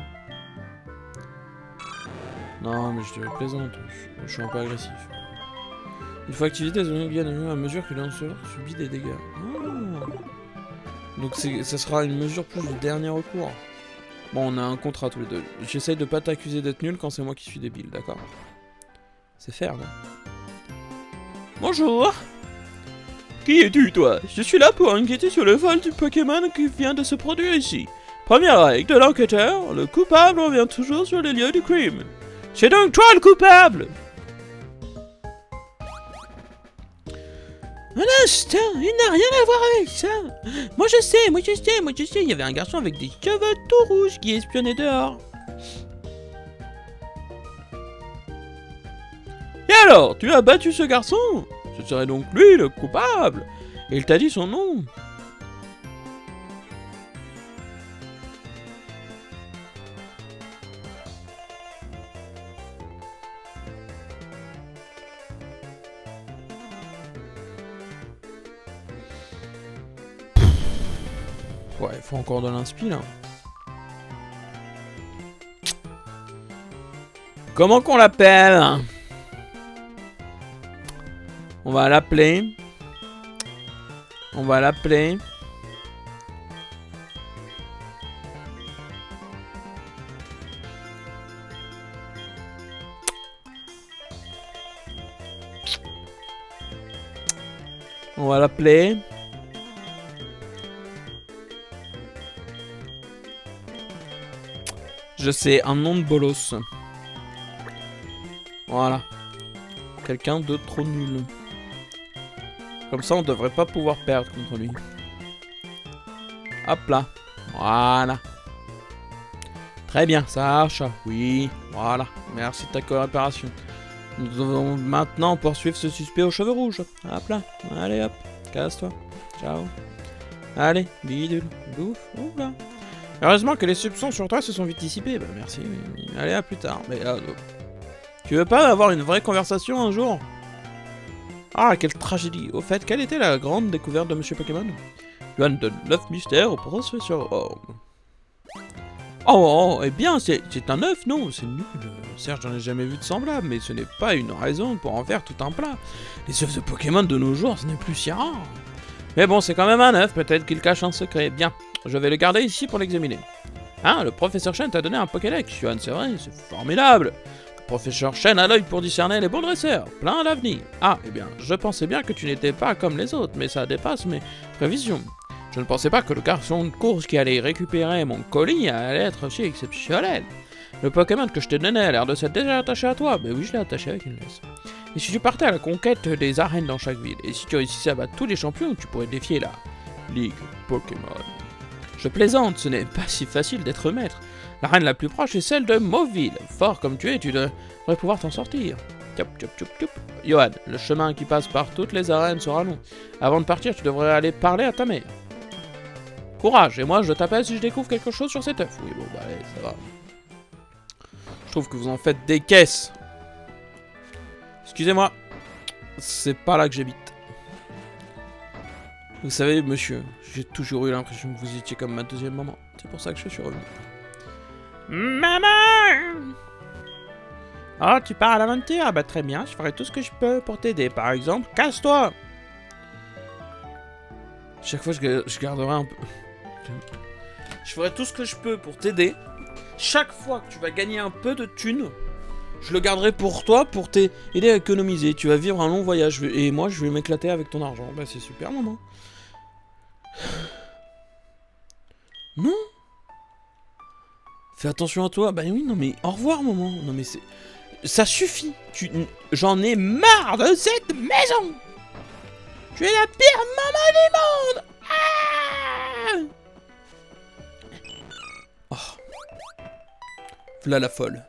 Non mais je te plaisante, je suis un peu agressif. Une fois activé, des zones gagnent à mesure que lanceur subit des dégâts. Donc ça sera une mesure plus de dernier recours. Bon, on a un contrat tous les deux. J'essaye de pas t'accuser d'être nul quand c'est moi qui suis débile, d'accord? C'est faire, non? Bonjour! Qui es-tu, toi? Je suis là pour enquêter sur le vol du Pokémon qui vient de se produire ici. Première règle de l'enquêteur, le coupable revient toujours sur les lieux du crime. C'est donc toi le coupable! Un instant, il n'a rien à voir avec ça. Moi je sais, il y avait un garçon avec des cheveux tout rouges qui espionnait dehors. Et alors, tu as battu ce garçon? Ce serait donc lui le coupable. Et il t'a dit son nom. Ouais, il faut encore de l'inspi là. Comment qu'on l'appelle? On va l'appeler. On va l'appeler. On va l'appeler. Je sais, un nom de bolos. Voilà. Quelqu'un de trop nul. Comme ça, on devrait pas pouvoir perdre contre lui. Hop là. Voilà. Très bien, ça marche. Oui, voilà. Merci de ta coopération. Nous devons maintenant poursuivre ce suspect aux cheveux rouges. Hop là. Allez, hop. Casse-toi. Ciao. Allez, bidule. Bouffe. Oula. Heureusement que les soupçons sur toi se sont vite dissipés. Bah merci. Allez, à plus tard. Mais tu veux pas avoir une vraie conversation un jour? Ah, quelle tragédie. Au fait, quelle était la grande découverte de Monsieur Pokémon? Johan donne l'œuf mystère au professeur Orm. Oh, eh bien, c'est un œuf, non? C'est nul. Certes, j'en ai jamais vu de semblable, mais ce n'est pas une raison pour en faire tout un plat. Les œufs de Pokémon de nos jours, ce n'est plus si rare. Mais bon, c'est quand même un œuf, peut-être qu'il cache un secret. Bien, je vais le garder ici pour l'examiner. Hein, le professeur Chen t'a donné un Pokédex, Johan, c'est vrai, c'est formidable. Professeur Chen a l'œil pour discerner les bons dresseurs, plein d'avenir. Ah, eh bien, je pensais bien que tu n'étais pas comme les autres, mais ça dépasse mes prévisions. Je ne pensais pas que le garçon de course qui allait récupérer mon colis allait être aussi exceptionnel. Le Pokémon que je t'ai donné a l'air de s'être déjà attaché à toi. Mais oui, je l'ai attaché avec une laisse. Et si tu partais à la conquête des arènes dans chaque ville, et si tu réussissais à battre tous les champions, tu pourrais défier la Ligue Pokémon. Je plaisante, ce n'est pas si facile d'être maître. L'arène la plus proche est celle de Mauville. Fort comme tu es, tu devrais pouvoir t'en sortir. Tchop, tchop, tchop, tchop. Johan, le chemin qui passe par toutes les arènes sera long. Avant de partir, tu devrais aller parler à ta mère. Courage, et moi je t'appelle si je découvre quelque chose sur cet œuf. Oui, bon, bah, allez, ça va. Je trouve que vous en faites des caisses. Excusez-moi, c'est pas là que j'habite. Vous savez, monsieur, j'ai toujours eu l'impression que vous étiez comme ma deuxième maman. C'est pour ça que je suis revenu. Maman! Oh, tu pars à l'aventure? Ah bah très bien, je ferai tout ce que je peux pour t'aider. Par exemple, casse-toi! Chaque fois, je garderai un peu... Je ferai tout ce que je peux pour t'aider. Chaque fois que tu vas gagner un peu de thunes, je le garderai pour toi, pour t'aider à économiser. Tu vas vivre un long voyage. Et moi, je vais m'éclater avec ton argent. Bah c'est super, maman. Non? Fais attention à toi. Bah oui, non mais au revoir, maman. Non mais c'est... Ça suffit. J'en ai marre de cette maison. Tu es la pire maman du monde. Ah! Oh. V'là la folle.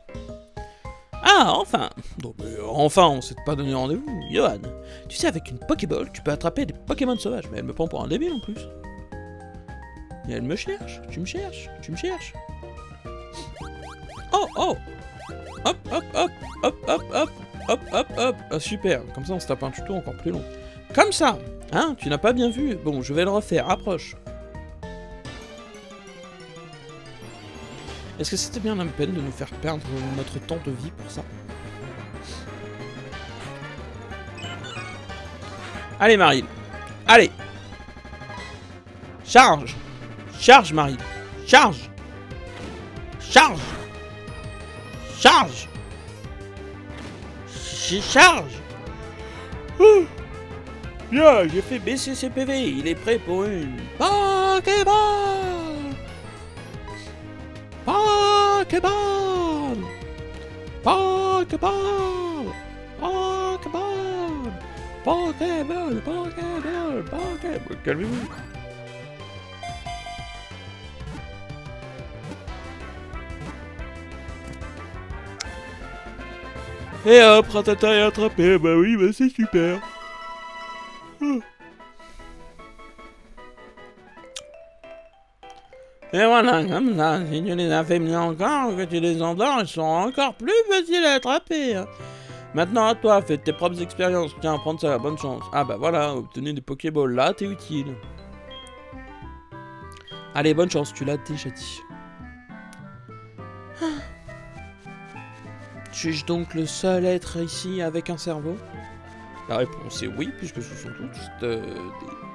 Ah, enfin. Donc, enfin, on s'est pas donné rendez-vous. Johan, tu sais, avec une Pokéball, tu peux attraper des Pokémon sauvages. Mais elle me prend pour un débile en plus. Et elle me cherche. Tu me cherches. Tu me cherches. Oh, oh. Hop, hop, hop, hop, hop, hop, hop, hop, hop. Ah, super. Comme ça, on se tape un tuto encore plus long. Comme ça. Hein, tu n'as pas bien vu. Bon, je vais le refaire. Approche. Est-ce que c'était bien la peine de nous faire perdre notre temps de vie pour ça? Allez, Marie. Allez. Charge. Charge, Marie. Charge. Charge. Charge. Charge. Bien, j'ai fait baisser ses PV. Il est prêt pour une Pokéball. Pokéball! Pokéball! Pokéball! Pokéball! Pokéball! Pokéball! Calmez-vous! Et hop, Ratata est attrapé. Bah oui, bah c'est super. Et voilà, comme ça, si tu les affaiblis encore, que tu les endors, ils seront encore plus faciles à attraper. Maintenant à toi, fais tes propres expériences. Tiens, prendre ça, bonne chance. Ah bah voilà, obtenir des Pokéballs, là, t'es utile. Allez, bonne chance, tu l'as déjà dit. Suis-je donc le seul être ici avec un cerveau? La réponse est oui, puisque ce sont tous des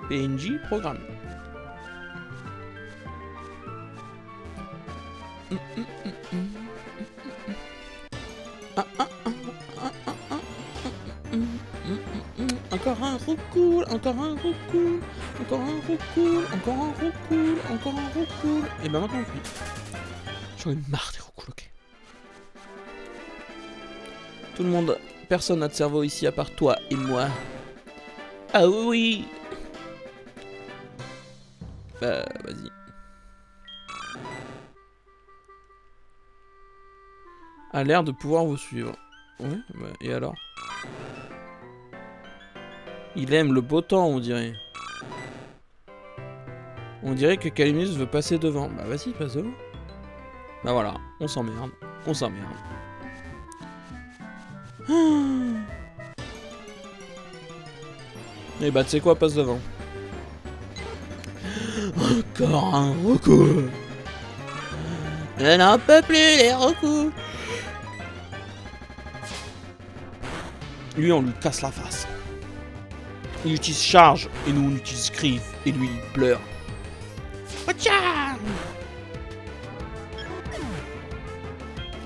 PNJ programmés. Encore un roucoule, encore un roucoule, encore un roucoule, encore un roucoule, encore un roucoule. Et ben maintenant oui. J'en ai marre des roucoules, ok. Tout le monde, personne n'a de cerveau ici à part toi et moi. Ah oui. Bah vas-y. A l'air de pouvoir vous suivre. Ouais, bah, et alors? Il aime le beau temps, on dirait. On dirait que Calimus veut passer devant. Bah vas-y, passe devant. Bah voilà, on s'emmerde. On s'emmerde. Et bah tu sais quoi, passe devant. Encore un recours. Je n'en peux plus les recours. Lui, on lui casse la face. Il utilise charge, et nous, on utilise griffe, et lui, il pleure.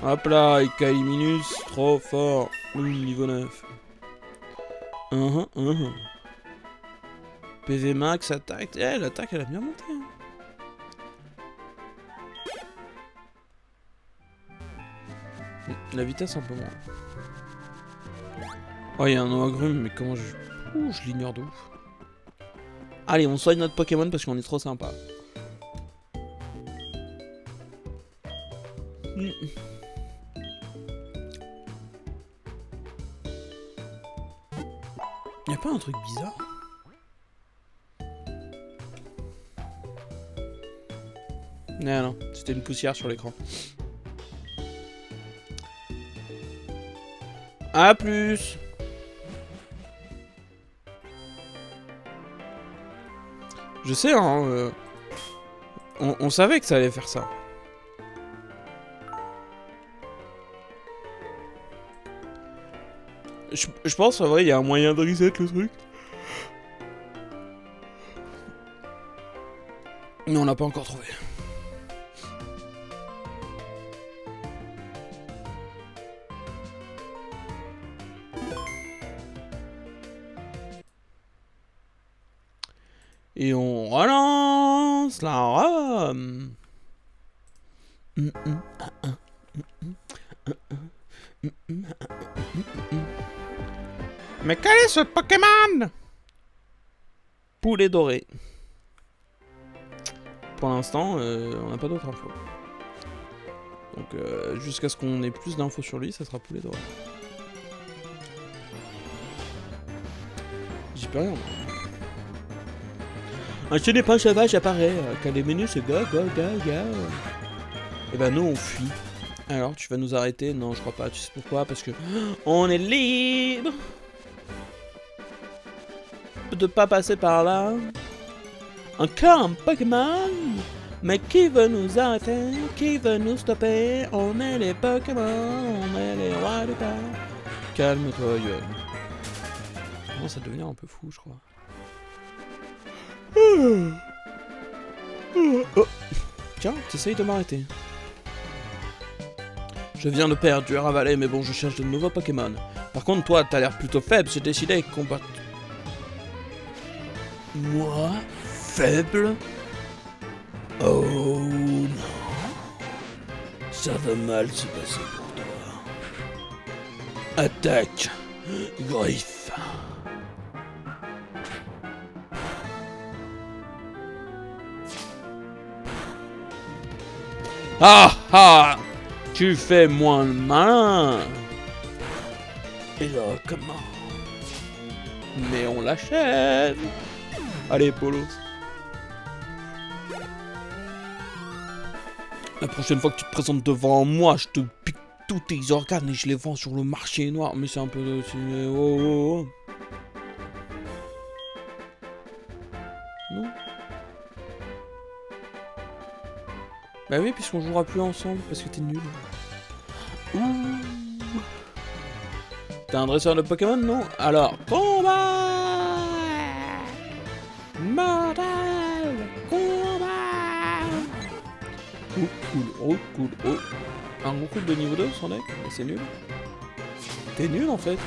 Hop là, Ekaïminus, trop fort. Niveau 9. PV max, attaque. Eh, l'attaque, elle a bien monté. Hein. La vitesse, un peu moins. Oh, il y a un agrume, mais comment je... Ouh, je l'ignore de ouf. Allez, on soigne notre Pokémon parce qu'on est trop sympa. Y'a pas un truc bizarre? Non, non, c'était une poussière sur l'écran. A plus. Je sais, hein, on savait que ça allait faire ça. Je pense, en vrai, il y a un moyen de reset le truc. Mais on l'a pas encore trouvé. Et on relance la ROM. Mais quel est ce Pokémon? Poulet doré. Pour l'instant, on n'a pas d'autres infos. Donc, jusqu'à ce qu'on ait plus d'infos sur lui, ça sera poulet doré. J'y peux rien. Un chenille pas sauvage apparaît. Quand les menus se go. Et ben nous on fuit. Alors tu vas nous arrêter? Non, je crois pas. Tu sais pourquoi? Parce que on est libre de pas passer par là. Encore un Pokémon. Mais qui veut nous arrêter? Qui veut nous stopper? On est les Pokémon. On est les rois du parc. Calme-toi, Yoann. Ça commence à devenir un peu fou, je crois. Oh. Tiens, t'essayes de m'arrêter. Je viens de perdre du Ravalet, mais bon, je cherche de nouveaux Pokémon. Par contre, toi, t'as l'air plutôt faible, j'ai décidé de combattre. Moi? Faible? Oh non. Ça va mal se passer pour toi. Attaque! Griffe! Ah ah! Tu fais moins le malin! Et là, comment? Mais on l'achève! Allez, Polos! La prochaine fois que tu te présentes devant moi, je te pique tous tes organes et je les vends sur le marché noir. Mais c'est un peu... Oh. Non? Bah oui, puisqu'on jouera plus ensemble, parce que t'es nul. Ouh. T'es un dresseur de Pokémon, non? Alors, combat! Mortal! Combat! Oh, cool. Un gros coup de niveau 2 sans deck? Mais c'est nul. T'es nul, en fait.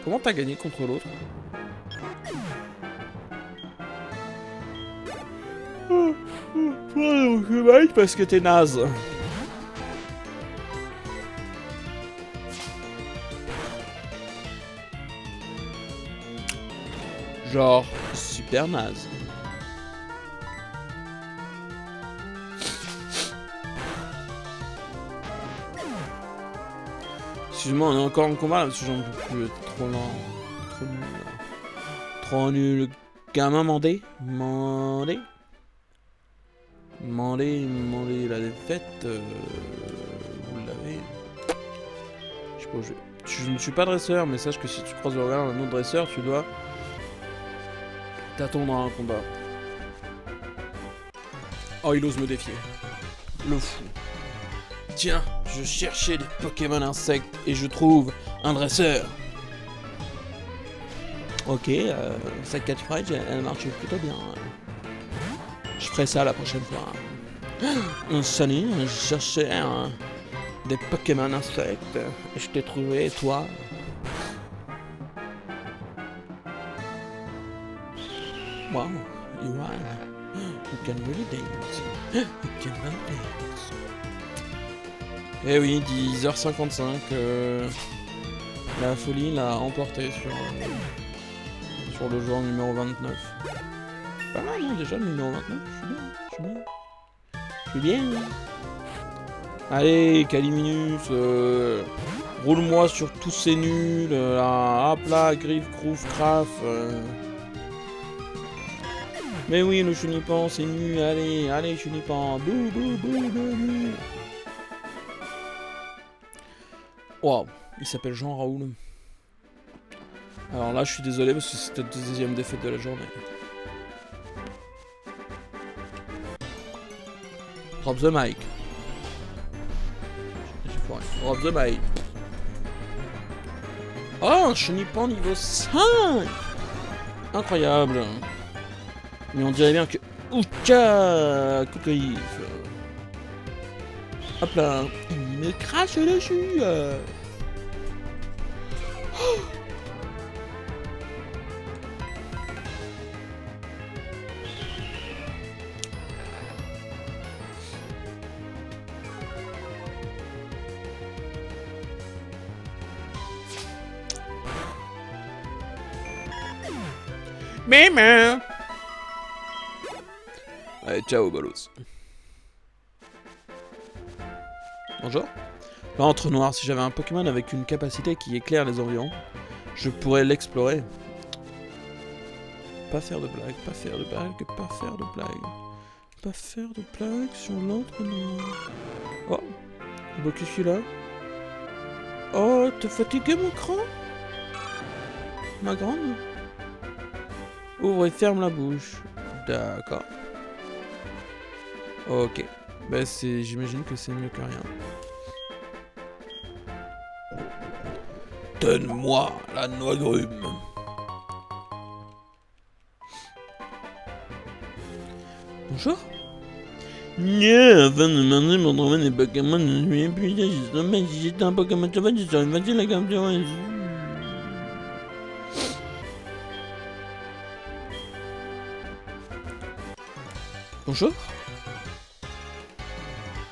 Comment t'as gagné contre l'autre? Je parce que t'es naze. Genre, super naze. Excuse-moi, on est encore en combat là, parce que j'en peux plus. Trop lent. Trop nul. Trop nul. Gamin mandé. Mandé la défaite. Vous l'avez. Je sais pas où je ne suis pas dresseur, mais sache que si tu croises le regard d'un autre dresseur, tu dois t'attendre à un combat. Oh, il ose me défier. Le fou. Tiens, je cherchais des Pokémon insectes et je trouve un dresseur. Ok, sa catchphrase, elle marche plutôt bien. Je ferai ça la prochaine fois. Salut, je cherchais des Pokémon insectes. Je t'ai trouvé, toi. Wow, you can really dance. You can really dance. Eh oui, 10h55. La folie l'a emporté sur le joueur numéro 29. Pas mal, non, déjà, le numéro 29. Je suis bien. Allez, Caliminus, roule-moi sur tous ces nuls, là, hop là, Griff, Groove, Craft. Mais oui, le Chenipan, c'est nul, allez, Chenipan, bouh, bouh, bouh, bouh, bouh. Waouh, il s'appelle Jean Raoul. Alors là, je suis désolé parce que c'était la deuxième défaite de la journée. Drop the mic. Drop the mic. Oh, un Chenipan niveau 5. Incroyable. Mais on dirait bien que... Ouka Cocoïf. Hop là. Il me crache le jus. Oh. Mémé. Allez, ciao, bolos. Bonjour. Là, entre noirs, si j'avais un Pokémon avec une capacité qui éclaire les environs, je pourrais l'explorer. Pas faire de blagues, pas faire de blagues, pas faire de blagues. Pas faire de blagues sur l'entre-noir. Oh, bah qu'est-ce qu'il a? Oh, t'es fatigué, mon cran? Ma grande? Ouvre et ferme la bouche. D'accord. Ok. Bah c'est... J'imagine que c'est mieux que rien. Donne-moi la noix grume. Bonjour. Non, avant de demander mon domaine des Pokémon, je suis épuisé, justement, si j'étais un Pokémon sauvage, je serais facile à capturer. Bonjour.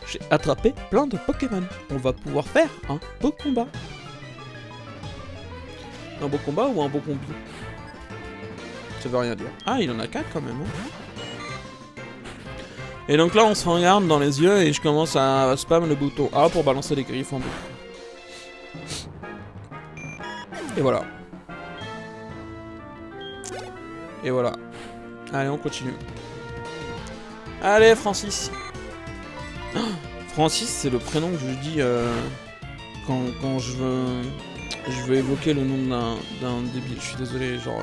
J'ai attrapé plein de Pokémon. On va pouvoir faire un beau combat. Un beau combat ou un beau combi? Ça veut rien dire. Ah, il en a 4 quand même. Hein. Et donc là, on se regarde dans les yeux et je commence à spam le bouton A pour balancer les griffes en boucle. Et voilà. Et voilà. Allez, on continue. Allez, Francis. Oh, Francis, c'est le prénom que je dis quand je veux évoquer le nom d'un débile. Je suis désolé, genre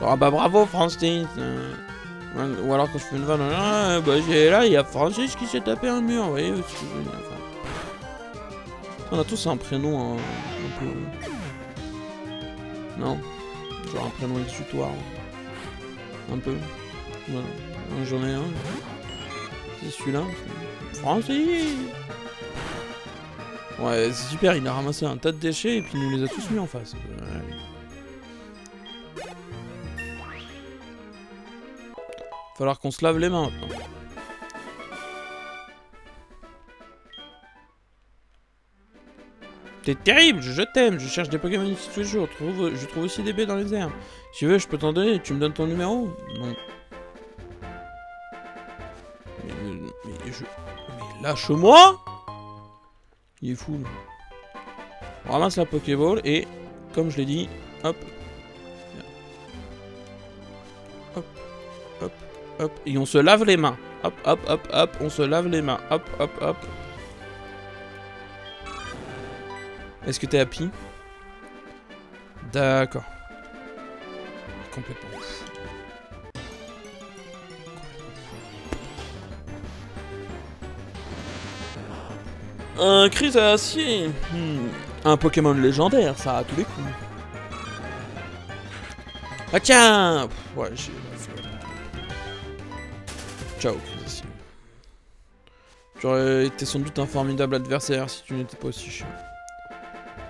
ah bah bravo Francis. Ou alors quand je fais une vanne, ah, bah là il y a Francis qui s'est tapé un mur, vous voyez. Enfin, on a tous un prénom un peu... Non, genre un prénom exutoire. Un peu. Voilà. J'en ai un. C'est celui-là. Francis. Ouais, c'est super, il a ramassé un tas de déchets et puis il nous les a tous mis en face. Falloir qu'on se lave les mains maintenant. T'es terrible, je t'aime, je cherche des Pokémon ici tous les jours, je trouve aussi des baies dans les airs. Si tu veux, je peux t'en donner, tu me donnes ton numéro? Non. Mais lâche-moi! Il est fou. On ramasse la Pokéball et, comme je l'ai dit, hop. Hop, hop, hop. Et on se lave les mains. Hop, hop, hop, hop. On se lave les mains. Hop, hop, hop. Est-ce que t'es happy? D'accord. Complètement. Un crise à acier. Un Pokémon légendaire, ça, à tous les coups. Ah tiens. Ouais, j'ai... Ciao, crise à acier. J'aurais été sans doute un formidable adversaire si tu n'étais pas aussi chiant.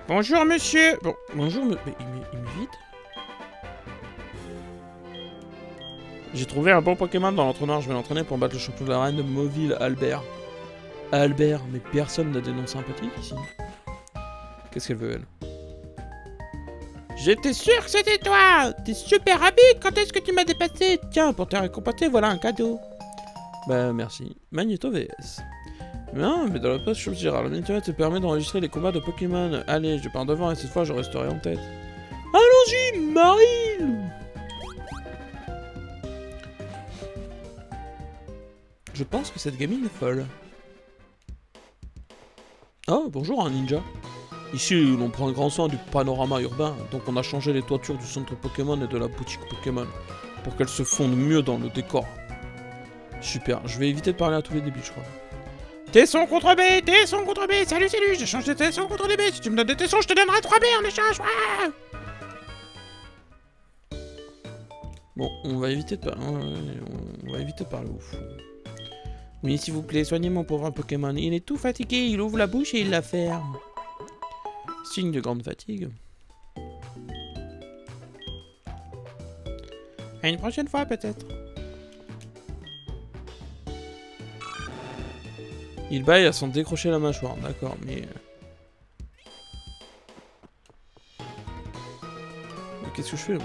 Bonjour monsieur. Bon, bonjour mais il m'évite. J'ai trouvé un bon Pokémon dans l'entraîneur, je vais l'entraîner pour battre le champion de la reine de Mauville, Albert. Albert, mais personne n'a des noms sympathiques ici. Qu'est-ce qu'elle veut, elle? J'étais sûr que c'était toi! T'es super rapide, quand est-ce que tu m'as dépassé? Tiens, pour te récompenser, voilà un cadeau. Bah, merci. Magneto VS. Non, mais dans la page Gérard, le Magneto te permet d'enregistrer les combats de Pokémon. Allez, je pars devant et cette fois je resterai en tête. Allons-y, Marie! Je pense que cette gamine est folle. Oh, bonjour, un ninja. Ici, l'on prend grand soin du panorama urbain, donc on a changé les toitures du centre Pokémon et de la boutique Pokémon, pour qu'elles se fondent mieux dans le décor. Super, je vais éviter de parler à tous les débiles, je crois. Tesson contre B, Tesson contre B, salut, j'ai changé de Tesson contre des B, si tu me donnes des Tessons, je te donnerai 3 B en échange, ouais. Bon, on va éviter de parler au fou. Oui, s'il vous plaît, soignez mon pauvre Pokémon, il est tout fatigué, il ouvre la bouche et il la ferme. Signe de grande fatigue. À une prochaine fois, peut-être. Il baille à s'en décrocher la mâchoire, d'accord, mais qu'est-ce que je fais, moi?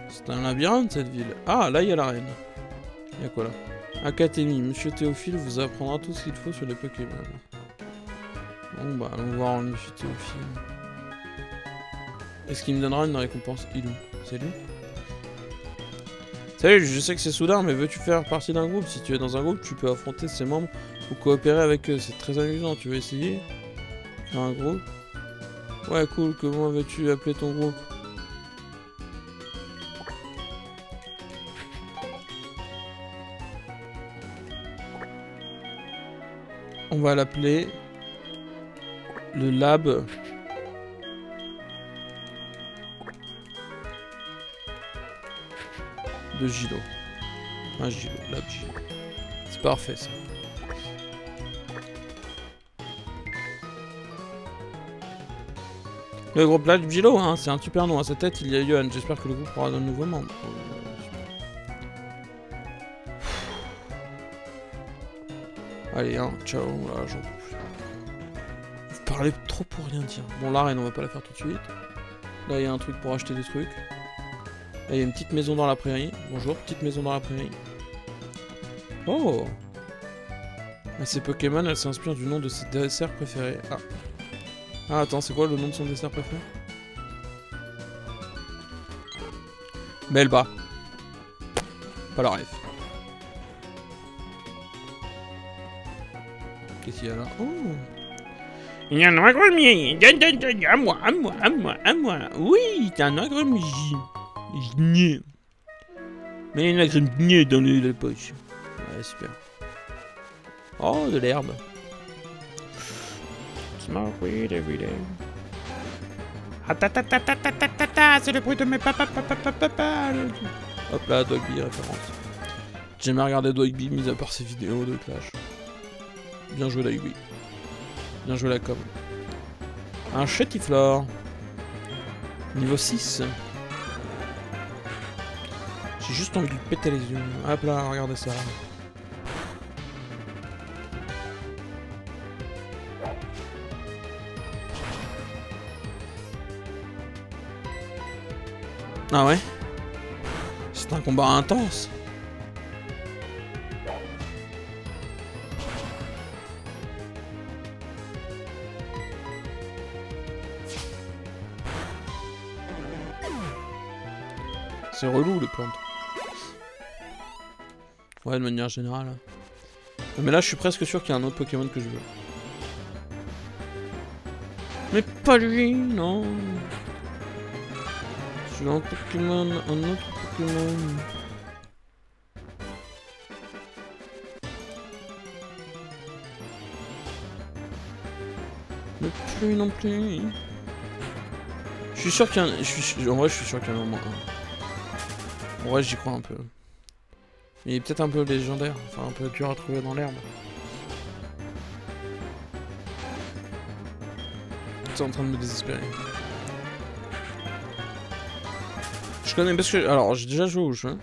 C'est un labyrinthe, cette ville. Ah, là, il y a la reine. Il y a quoi, là? Académie, Monsieur Théophile vous apprendra tout ce qu'il faut sur les Pokémon. Bon bah, allons voir Monsieur Théophile. Est-ce qu'il me donnera une récompense? Il où? C'est lui? Salut, je sais que c'est soudain, mais veux-tu faire partie d'un groupe? Si tu es dans un groupe, tu peux affronter ses membres ou coopérer avec eux. C'est très amusant, tu veux essayer? Faire un groupe? Ouais, cool, comment veux-tu appeler ton groupe? On va l'appeler le lab de Gilo. Un Gilo, lab Gilo. C'est parfait ça. Le groupe lab Gilo, hein, c'est un super nom. À sa tête, il y a Yohan. J'espère que le groupe aura de nouveaux membres. Allez, hein, ciao, là, j'en peux plus. Vous parlez trop pour rien dire. Bon, la reine, on va pas la faire tout de suite. Là, il y a un truc pour acheter des trucs. Là, il y a une petite maison dans la prairie. Bonjour, petite maison dans la prairie. Oh! Ces Pokémon, elles s'inspirent du nom de ses desserts préférés. Ah. Ah, attends, c'est quoi le nom de son dessert préféré? Melba. Pas la ref. Qu'est-ce qu'il y a là? Oh! Il y a un agrumier! À moi, à moi, à moi, à moi! Oui, t'as un agrumier! Mais il y a une agrumier dans la poche. Ouais, super. Oh, de l'herbe. Smoke weed every day. Ah ta ta ta ta ta ta ta ta, c'est le bruit de mes papa. Hop là, Dogby référence. J'ai jamais regardé Dogby mis à part ses vidéos de Clash. Bien joué Dogby. Bien joué la com. Un Chétiflore. Niveau 6. J'ai juste envie de lui péter les yeux. Hop là, regardez ça. Ah ouais? C'est un combat intense. C'est relou les plantes. Ouais, de manière générale. Mais là, je suis presque sûr qu'il y a un autre Pokémon que je veux. Mais pas lui, non. Je veux un Pokémon, un autre Pokémon. Mais plus non plus. Je suis sûr qu'il y a un... En vrai, je suis sûr qu'il y en a au moins un. Ouais, j'y crois un peu. Mais il est peut-être un peu légendaire, enfin un peu dur à trouver dans l'herbe. C'est en train de me désespérer. Je connais parce que... Alors, j'ai déjà joué au jeu.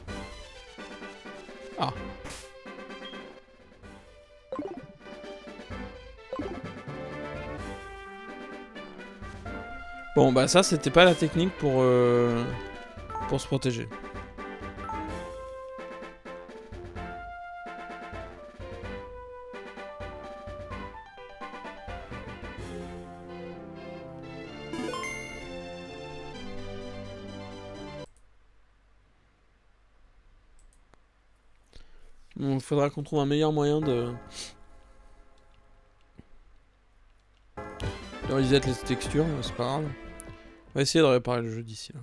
Ah. Bon, bah ça, c'était pas la technique pour se protéger. Bon, faudra qu'on trouve un meilleur moyen de reset les textures, mais c'est pas grave. On va essayer de réparer le jeu d'ici là.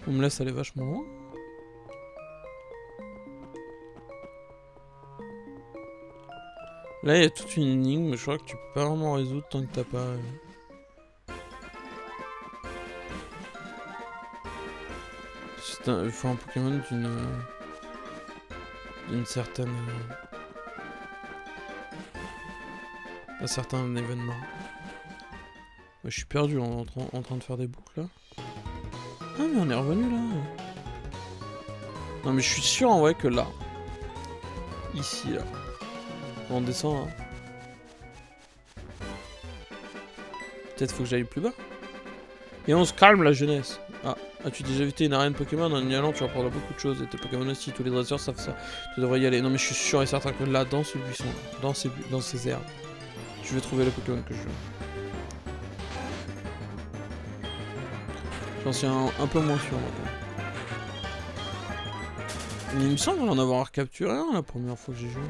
On me laisse aller vachement loin. Là, il y a toute une énigme, je crois que tu peux pas vraiment résoudre tant que t'as pas... Il faut un Pokémon d'une certaine... un certain événement. Ouais, je suis perdu en train de faire des boucles là. Ah mais on est revenu là. Non mais je suis sûr en vrai que là. Ici là. On descend là. Peut-être faut que j'aille plus bas. Et on se calme la jeunesse. Ah, as-tu déjà visité une arène Pokémon? En y allant tu apprendras beaucoup de choses. Et tes Pokémon aussi, tous les dresseurs savent ça. Tu devrais y aller. Non mais je suis sûr et certain que là, dans ce buisson, dans ces herbes, je vais trouver le Pokémon que je veux. J'en suis un peu moins sûr maintenant. Mais il me semble en avoir capturé un la première fois que j'ai joué.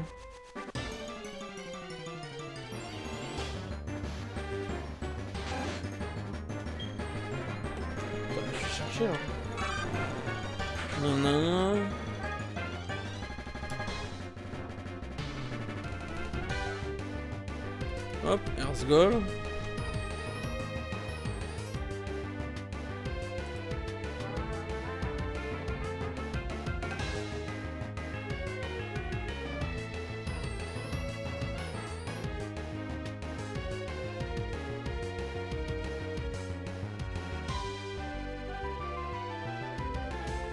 Je vais chercher là. Non. Hop, Erzgol.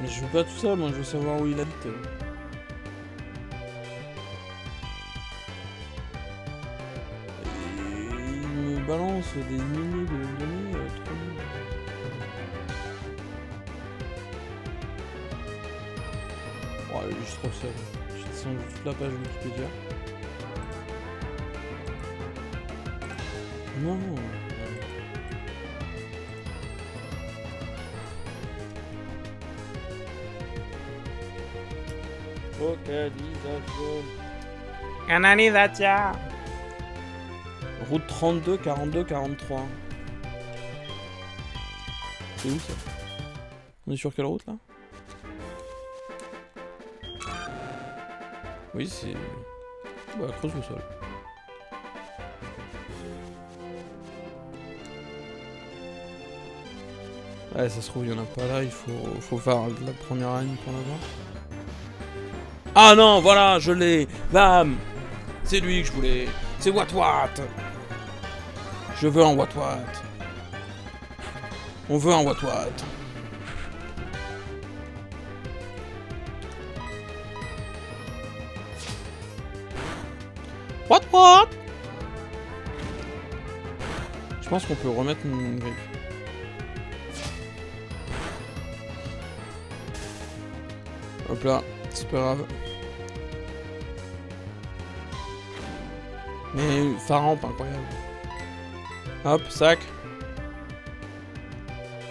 Mais je veux pas tout ça, moi je veux savoir où il habite. Et il me balance des milliers de données, trop nul. Oh, il est juste trop seul. Je descends toute la page Wikipédia. Non. Localisation. Canalisation. Route 32, 42, 43. C'est où ça? On est sur quelle route là? Oui, c'est... Bah, creuse le sol. Ouais, ça se trouve, il y en a pas là, il faut faire la première ligne pour l'avoir. Ah non, voilà, je l'ai. Bam. C'est lui que je voulais. C'est Watwat. Je veux un Watwat. On veut un Watwat. Watwat. Je pense qu'on peut remettre une griffe. Hop là, c'est pas grave. Mais Faramp, incroyable. Hop, sac.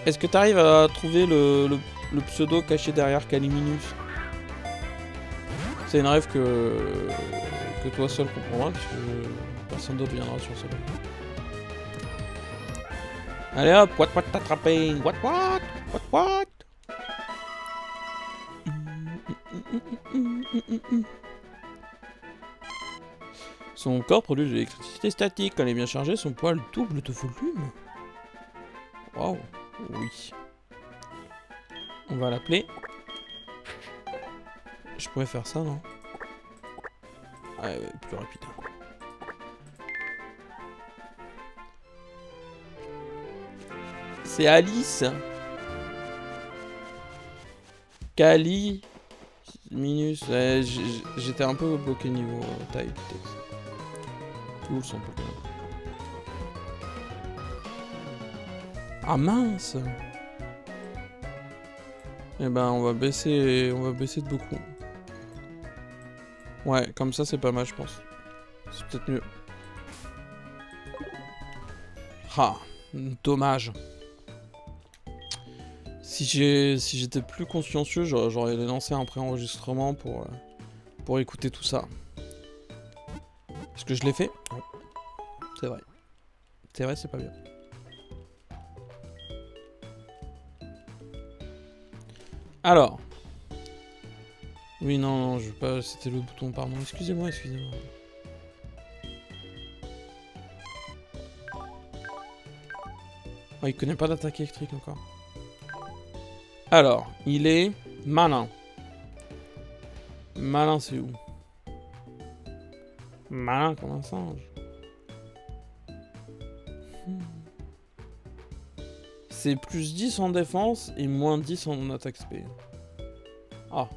Est-ce que t'arrives à trouver le pseudo caché derrière Caliminus? C'est une rêve que toi seul comprendras, puisque personne d'autre viendra sur ce live. Allez hop, what t'attrapé? What? Son corps produit de l'électricité statique. Quand elle est bien chargée, son poids double de volume. Waouh. Oui. On va l'appeler. Je pourrais faire ça, non? Ouais, plus rapide. C'est Alice. Cali. Minus. Ouais, j'étais un peu bloqué niveau taille du texte. Tout son Pokémon. Ah mince. Eh ben on va baisser de beaucoup. Ouais, comme ça c'est pas mal je pense. C'est peut-être mieux. Ah, dommage. Si j'étais plus consciencieux, j'aurais lancé un pré-enregistrement pour écouter tout ça. Est-ce que je l'ai fait? Ouais. C'est vrai. C'est vrai, c'est pas bien. Alors. Oui, non, je veux pas... C'était le bouton, pardon. Excusez-moi. Oh, il connaît pas d'attaque électrique encore. Alors, il est malin. Malin, c'est où? Malin comme un singe. C'est plus 10 en défense et moins 10 en attaque spé. Ah.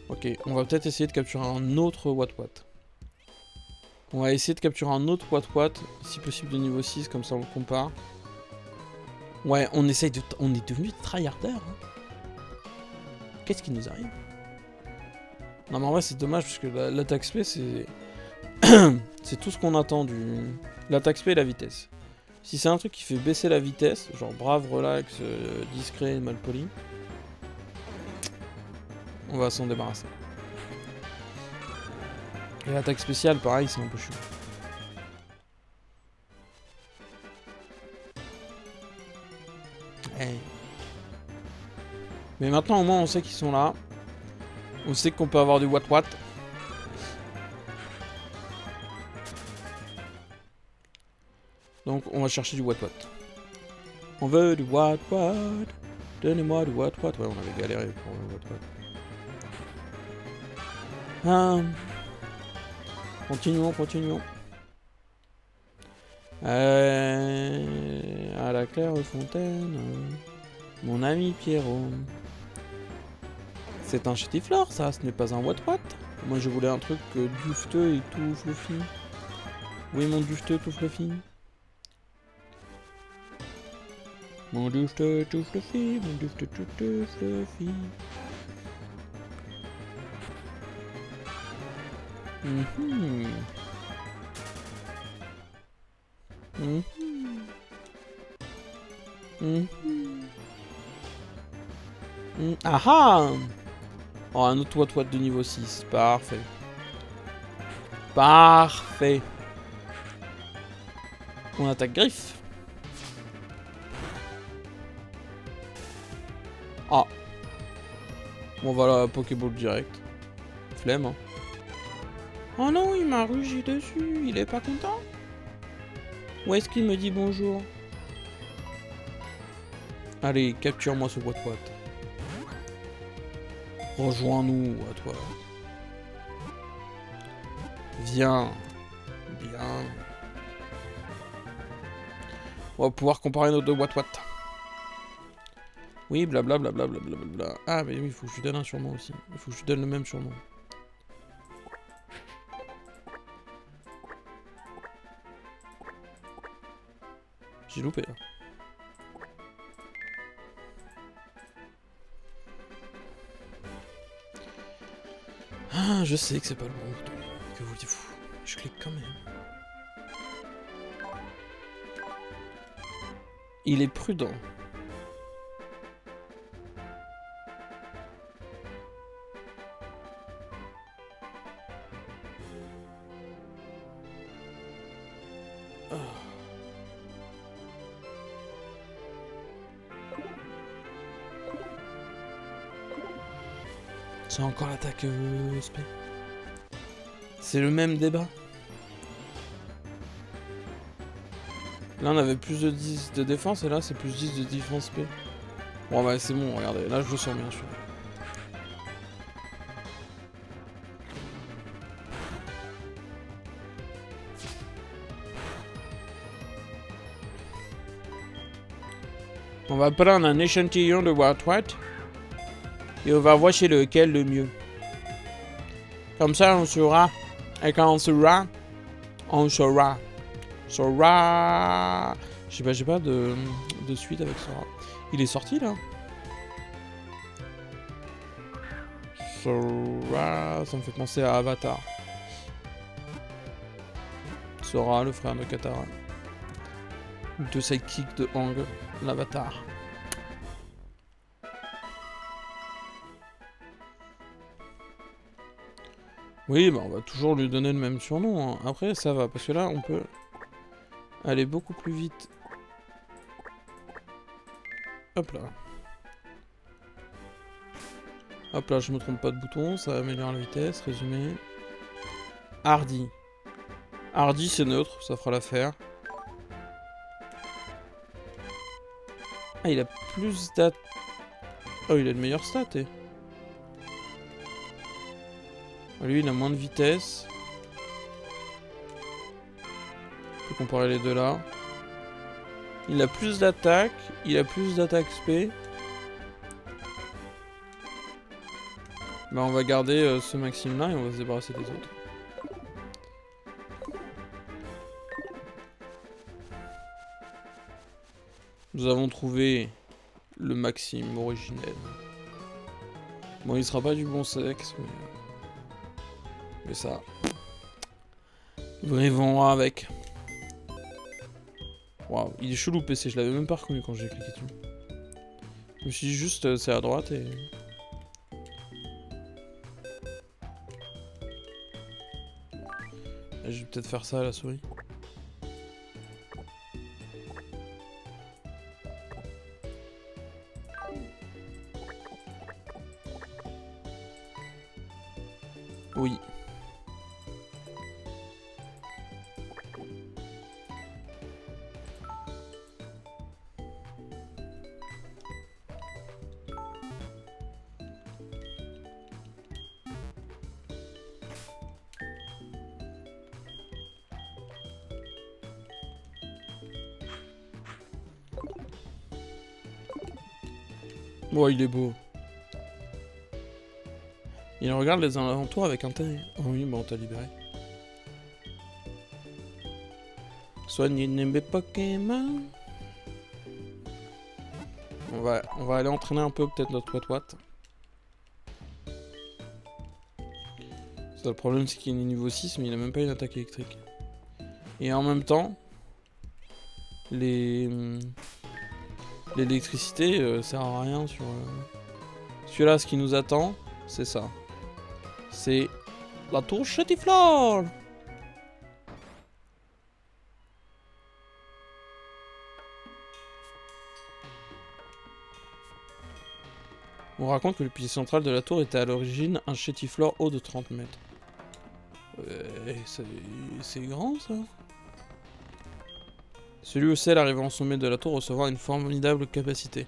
Ok, on va peut-être essayer de capturer un autre Wat-Wat. On va essayer de capturer un autre Wat-Wat, si possible de niveau 6, comme ça on le compare. Ouais, on essaye de... On est devenu tryharder. Hein. Qu'est-ce qui nous arrive? Non mais en vrai c'est dommage parce que l'attaque spé c'est... c'est tout ce qu'on attend du... L'attaque spé et la vitesse. Si c'est un truc qui fait baisser la vitesse, genre brave, relax, discret, malpoli, on va s'en débarrasser. Et l'attaque spéciale, pareil, c'est un peu chaud. Hey. Mais maintenant, au moins, on sait qu'ils sont là. On sait qu'on peut avoir du Wat-Wat. Donc, on va chercher du Wat-Wat. On veut du Wat-Wat. Donnez-moi du Wat-Wat. Ouais, on avait galéré pour le Wat-Wat. Continuons. À la claire fontaine, mon ami Pierrot. C'est un chétiflore, ça, ce n'est pas un Wat-Wat. Moi, je voulais un truc dufteux et tout fluffy. Oui, mon dufteux tout fluffy. Mon dufteux tout fluffy, mon dufteux tout fluffy. Ah ah. Oh, un autre Wat-Wat de niveau 6. Parfait. Parfait. On attaque griffe. Ah. Bon, voilà, Pokéball direct. Flemme, hein. Oh non, il m'a rugi dessus. Il est pas content? Où est-ce qu'il me dit bonjour? Allez, capture-moi ce Wat-Wat. Rejoins-nous, à toi. Viens. Bien. On va pouvoir comparer nos deux Wat-Wat. Oui, blablabla. Ah, mais oui, il faut que je lui donne un surnom aussi. Il faut que je lui donne le même surnom. J'ai loupé, là. Ah, je sais que c'est pas le bon bouton. Que voulez-vous? Je clique quand même. Il est prudent. Oh. C'est encore l'attaque SP. C'est le même débat. Là on avait plus de 10 de défense et là c'est plus 10 de défense SP. Bon bah c'est bon, regardez, là je le sens bien sûr. On va prendre un échantillon de Warthog et on va voir chez lequel le mieux. Comme ça on saura. Et quand on saura, on saura. Sora. J'ai pas de suite avec Sora. Il est sorti là. Sora, ça me fait penser à Avatar. Sora, le frère de Katara. Deux sidekicks de Aang, l'Avatar. Oui, bah on va toujours lui donner le même surnom. Hein. Après, ça va, parce que là, on peut aller beaucoup plus vite. Hop là. Hop là, je me trompe pas de bouton, ça améliore la vitesse. Résumé. Hardy. Hardy, c'est neutre, ça fera l'affaire. Ah, il a plus d'at... Oh, il a de meilleures stats, eh. Lui, il a moins de vitesse. On peut comparer les deux là. Il a plus d'attaque. Il a plus d'attaque SP. Bah, on va garder ce maximum là et on va se débarrasser des autres. Nous avons trouvé le Maxime originel. Bon, il sera pas du bon sexe, mais ça... Ils vont avec. Waouh, il est chelou PC, je l'avais même pas reconnu quand j'ai cliqué dessus. Je me suis dit juste, c'est à droite et... Je vais peut-être faire ça à la souris. Oui. Bon, il est beau. Il regarde les alentours avec intérêt. Oh oui, bon, t'as libéré. Soignez mes Pokémon. On va aller entraîner un peu peut-être notre Watwat. Le problème c'est qu'il est niveau 6 mais il a même pas une attaque électrique. Et en même temps, l'électricité sert à rien sur... Celui-là, ce qui nous attend, c'est ça. C'est la tour Chétiflore. On raconte que le pilier central de la tour était à l'origine un Chétiflore haut de 30 mètres. C'est grand ça. Celui au ciel arrivant au sommet de la tour recevra une formidable capacité.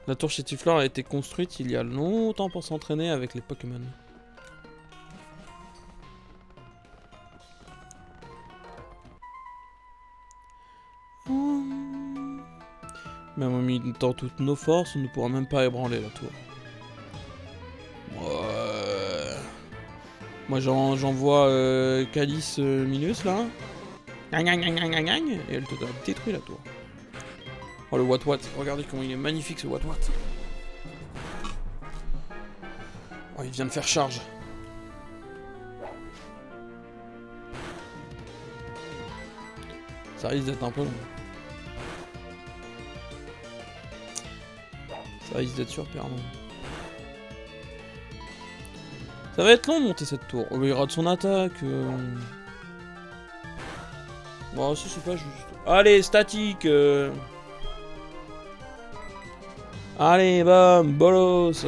La tour Chétiflore a été construite il y a longtemps pour s'entraîner avec les Pokémon. Même en militant toutes nos forces, on ne pourra même pas ébranler la tour. Ouais. Moi j'envoie Calice Minus là. Et elle te détruit la tour. Oh le Watwat, regardez comment il est magnifique ce Watwat. Oh il vient de faire charge. Ça risque d'être un peu long. Ça risque d'être super long. Ça va être long de monter cette tour. On verra de son attaque. Bon, ça c'est pas juste. Allez, statique Allez, bam, bolos.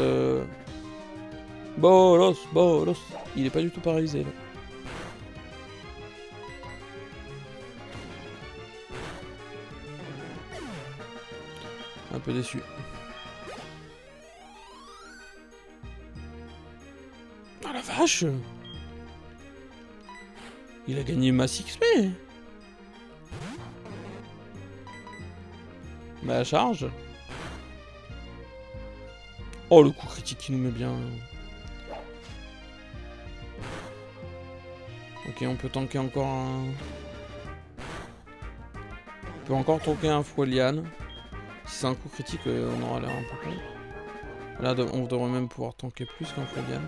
Bolos, bolos. Il est pas du tout paralysé là. Un peu déçu. Ah la vache! Il a gagné masse XP! Bah charge! Oh le coup critique qui nous met bien. Ok, on peut tanker encore un... On peut encore tanker un Folian. Si c'est un coup critique, on aura l'air un peu con. Là, on devrait même pouvoir tanker plus qu'un Folian.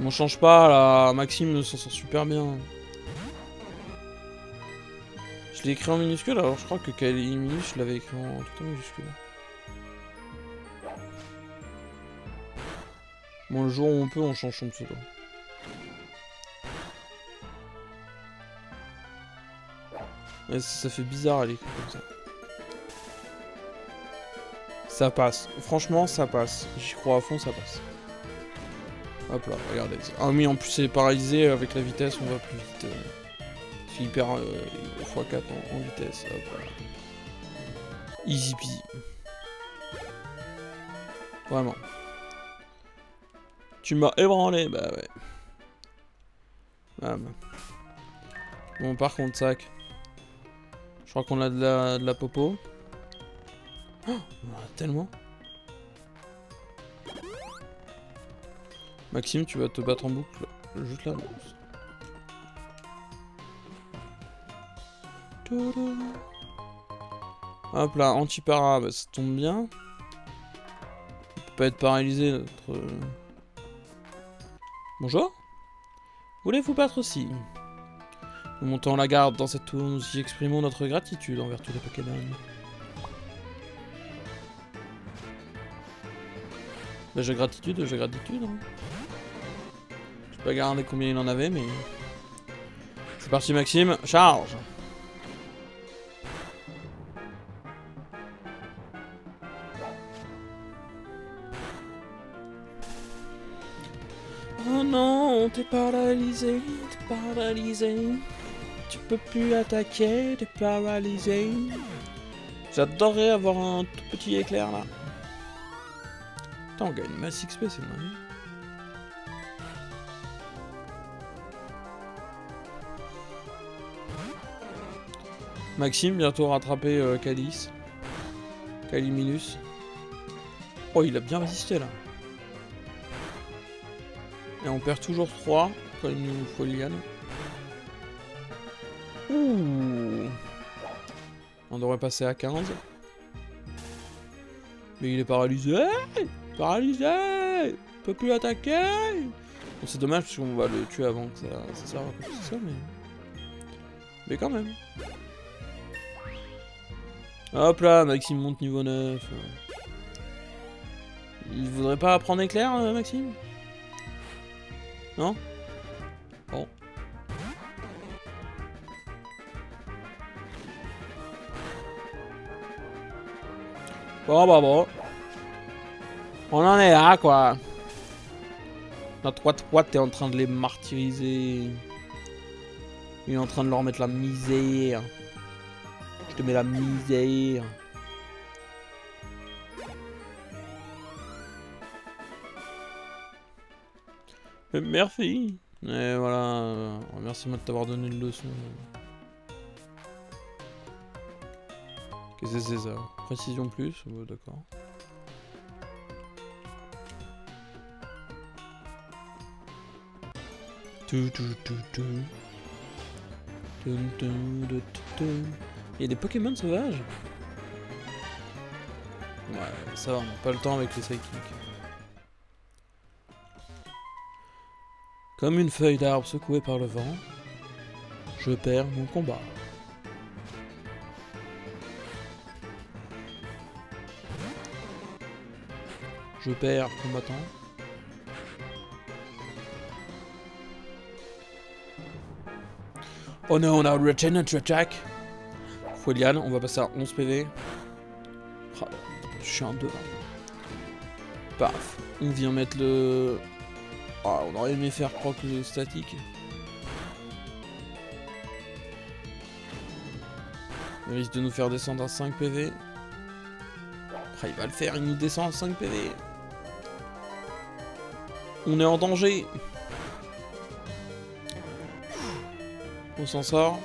On change pas, là. Maxime s'en sort super bien. Je l'ai écrit en minuscule, alors je crois que Kali Minus, je l'avais écrit en tout en minuscule. Bon, le jour où on peut, on change son pseudo. Ouais, ça fait bizarre à l'écrit comme ça. Ça passe. Franchement, ça passe. J'y crois à fond, ça passe. Hop là, regardez. Ah oui, en plus, c'est paralysé. Avec la vitesse, on va plus vite. C'est hyper x4 en vitesse. Hop là. Easy peasy. Vraiment. Tu m'as ébranlé. Bah ouais. Ah bah. Bon, par contre, sac. Je crois qu'on a de la popo. Oh, on en a tellement. Maxime, tu vas te battre en boucle juste là. Hop là, anti-para, bah, ça tombe bien. On peut pas être paralysé, notre... Bonjour. Voulez-vous battre aussi? Nous montons la garde dans cette tour, nous y exprimons notre gratitude envers tous les Pokémon. Bah j'ai gratitude. Hein. Je sais pas regarder combien il en avait, mais... C'est parti Maxime, charge! Oh non, t'es paralysé, Tu peux plus attaquer, t'es paralysé. J'adorerais avoir un tout petit éclair là. Putain, on gagne masse XP, c'est dingue. Maxime, bientôt rattrapé Calice. Caliminus. Oh, il a bien résisté là. Et on perd toujours 3 quand il nous faut Liane. Ouh. On devrait passer à 15. Mais il est paralysé. Paralysé. Il peut plus attaquer. Bon, c'est dommage parce qu'on va le tuer avant que ça serve à quoi que ce soit, mais quand même. Hop là, Maxime monte niveau 9. Il voudrait pas prendre éclair, Maxime? Non? Bon. Bon. On en est là, quoi. Notre Watt est en train de les martyriser. Il est en train de leur mettre la misère. Je te mets la misère. Merci. Et voilà. Remercie-moi de t'avoir donné une leçon. Qu'est-ce que c'est ça? Précision plus? Ouais, d'accord. Il y a des Pokémon sauvages? Ouais, ça va, on n'a pas le temps avec les psychiques. Comme une feuille d'arbre secouée par le vent, je perds mon combat. Je perds combattant. Oh no, now return to attack. Foueliane, on va passer à 11 PV. Ah, je suis un 2 là. Paf. On vient mettre le... Ah, on aurait aimé faire proc le statique. Il risque de nous faire descendre à 5 PV. Ah, il va le faire, il nous descend à 5 PV. On est en danger. On s'en sort.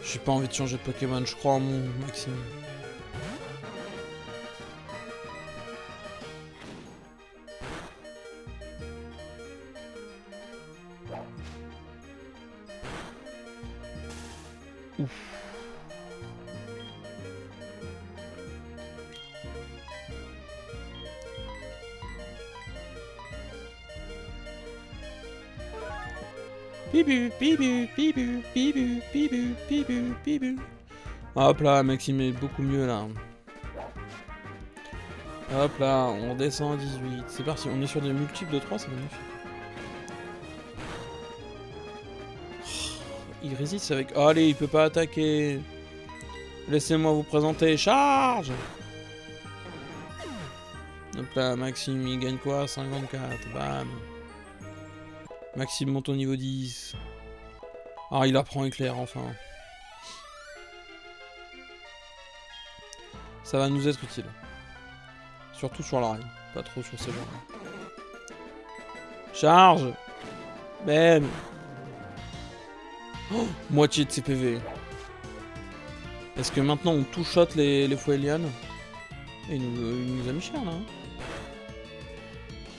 J'ai pas envie de changer de Pokémon, je crois en mon Maxime. Ouf. Pibu, pibu, pibu, pibu, pibu, pibu, pibu. Hop là, Maxime est beaucoup mieux là. Hop là, on descend à 18. C'est parti, on est sur des multiples de 3, c'est magnifique. Il résiste avec... Oh, allez, il peut pas attaquer. Laissez-moi vous présenter. Charge! Hop là, Maxime, il gagne quoi? 54, bam. Maxime monte au niveau 10. Ah, il apprend éclair, enfin. Ça va nous être utile. Surtout sur l'arène, pas trop sur ces gens-là. Charge! Bam! Oh, moitié de ses PV. Est-ce que maintenant on two-shot les Fouelianes? Et il nous a mis cher là. Hein.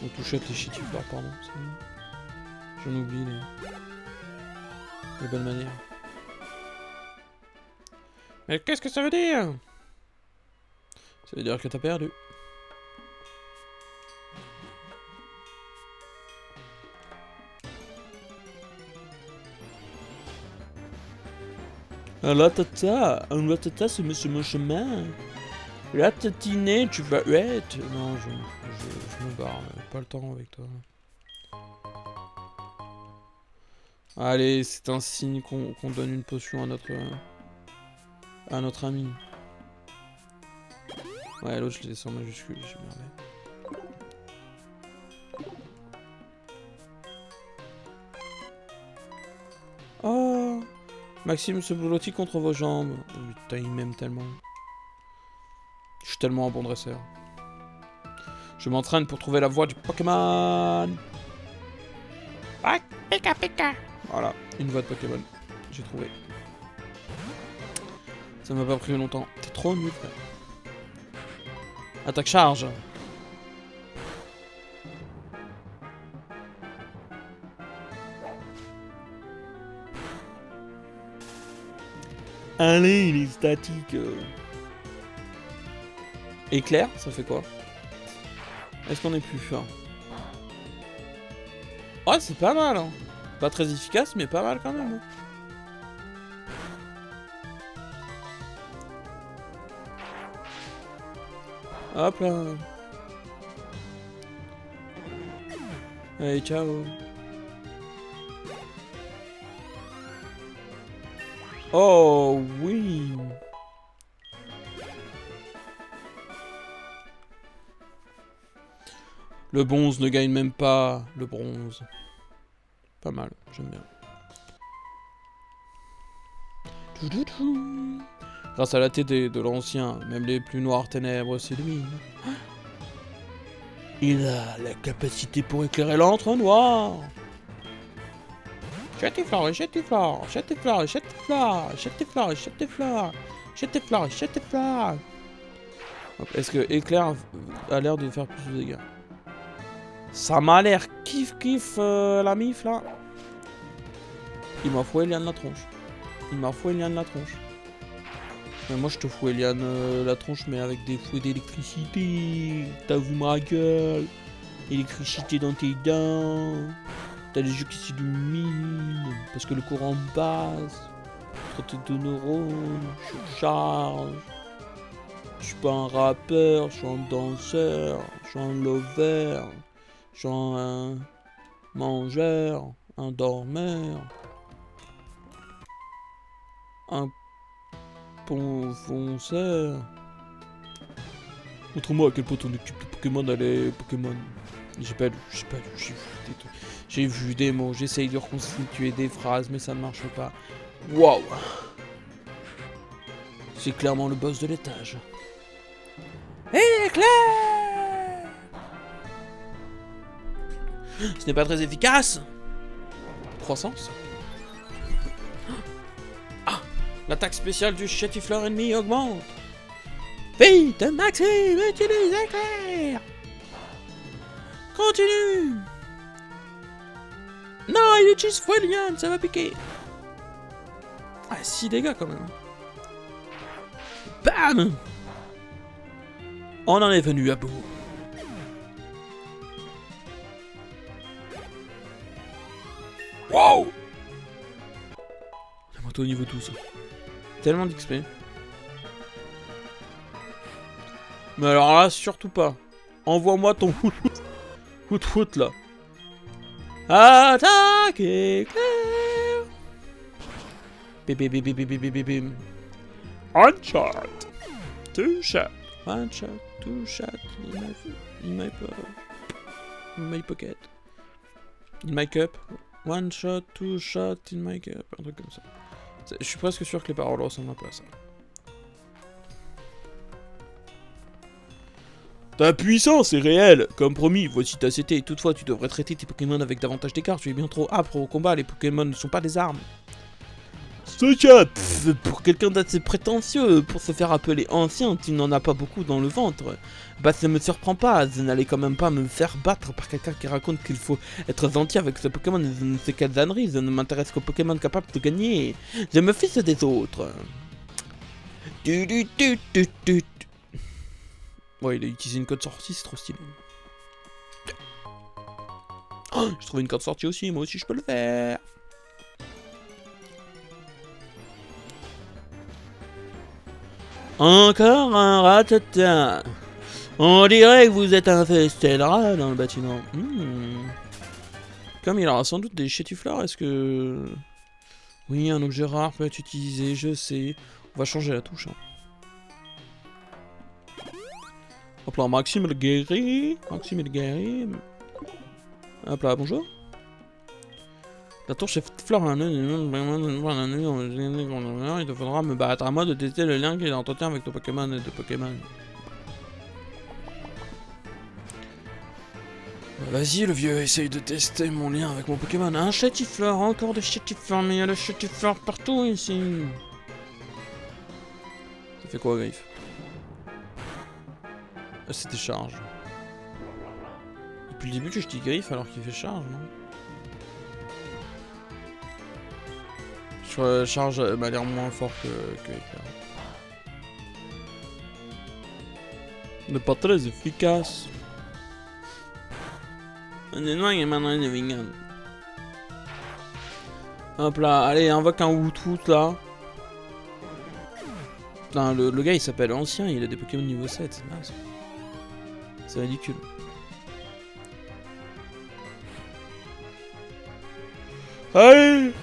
On two-shot les Chitifleurs, pardon. J'en oublie les bonnes manières. Mais qu'est-ce que ça veut dire? Ça veut dire que t'as perdu. La tata, c'est monsieur mon chemin. La tatinée, tu vas être. Non, je me barre. Pas le temps avec toi. Allez, c'est un signe qu'on donne une potion à notre ami. Ouais, l'autre, je l'ai laissé en majuscule, j'ai merdé. Oh, Maxime se blottit contre vos jambes. Oh, putain, il m'aime tellement. Je suis tellement un bon dresseur. Je m'entraîne pour trouver la voie du Pokémon. Pika pika. Voilà, une voie de Pokémon. J'ai trouvé. Ça m'a pas pris longtemps. T'es trop nul, frère. Attaque charge. Allez, il est statique. Éclair, ça fait quoi? Est-ce qu'on est plus fort? Ouais, c'est pas mal, hein. Pas très efficace, mais pas mal quand même. Hein. Hop là. Allez, ciao. Oh, oui. Le bronze ne gagne même pas le bronze. Pas mal, j'aime bien. Grâce à la TD de l'ancien, même les plus noires ténèbres s'illuminent. Il a la capacité pour éclairer l'entre-noir. Jette tes fleurs, jette tes fleurs, jette tes fleurs, jette tes fleurs, jette tes fleurs, jette tes fleurs, jette tes fleurs, jette tes fleurs. Est-ce que éclair a l'air de faire plus de dégâts? Ça m'a l'air kiff la mif là. Il m'a foué Eliane la tronche. Il m'a foué Eliane la tronche. Mais moi je te fous Eliane la tronche mais avec des fouets d'électricité. T'as vu ma gueule? Électricité dans tes dents. T'as les yeux qui s'illuminent. Parce que le courant passe. Entre tes deux neurones. Je charge. Je suis pas un rappeur, je suis un danseur. Je suis un lover. Je suis un mangeur. Un dormeur. Un fonceur. Montre-moi à quel point ton équipe de Pokémon allait Pokémon. J'ai pas lu, j'ai vu des trucs. J'ai vu des mots, j'essaye de reconstituer des phrases, mais ça ne marche pas. Waouh! C'est clairement le boss de l'étage. Éclair! Ce n'est pas très efficace. Croissance. Ah! L'attaque spéciale du chétifleur ennemi augmente. Vite, Maxime, utilise éclair! Continue! Non, il utilise Fouelian, ça va piquer. Ah, 6 dégâts quand même. Bam! On en est venu à bout. Wow! La moto au niveau 12. Tellement d'XP. Mais alors là, surtout pas. Envoie-moi ton hout là. Attaque éclair! Bim. One shot. Two shot. One shot. Two shot. In my pocket. In my cup. One shot. Two shot. In my cup. Un truc comme ça. Je suis presque sûr que les paroles ressemblent un peu à ça. Ta puissance est réelle. Comme promis, voici ta CT. Toutefois, tu devrais traiter tes Pokémon avec davantage d'écart. Tu es bien trop âpre au combat. Les Pokémon ne sont pas des armes. Pour quelqu'un d'assez prétentieux, pour se faire appeler ancien, tu n'en as pas beaucoup dans le ventre. Bah ça me surprend pas, je n'allais quand même pas me faire battre par quelqu'un qui raconte qu'il faut être gentil avec ce Pokémon. Je ne sais quelle ânerie, je ne m'intéresse qu'aux Pokémon capables de gagner. Je me fiche des autres. Ouais, il a utilisé une code sortie, c'est trop stylé. Oh, j'ai trouvé une code sortie aussi, moi aussi je peux le faire. Encore un ratata. On dirait que vous êtes infesté de rats dans le bâtiment. Comme il aura sans doute des chétifleurs, est-ce que... Oui, un objet rare peut être utilisé, je sais. On va changer la touche. Hein. Hop là, Maxime le guerrier. Hop là, bonjour. La tour chétifleur, il te faudra me battre. À moi de tester le lien qu'il entretient avec ton Pokémon et de Pokémon. Vas-y, le vieux, essaye de tester mon lien avec mon Pokémon. Un chétifleur, encore des chétifleurs, mais il y a le chétifleur partout ici. Ça fait quoi, Griffe? Ah, c'était charge. Depuis le début, je dis Griffe alors qu'il fait charge, non? Charge m'a l'air moins fort que éclair. Ne pas très efficace. Un énorme et maintenant de vegan. Hop là, allez, invoque un Woot là. Putain, le gars il s'appelle Ancien, il a des Pokémon niveau 7, c'est naze. C'est ridicule. Allez!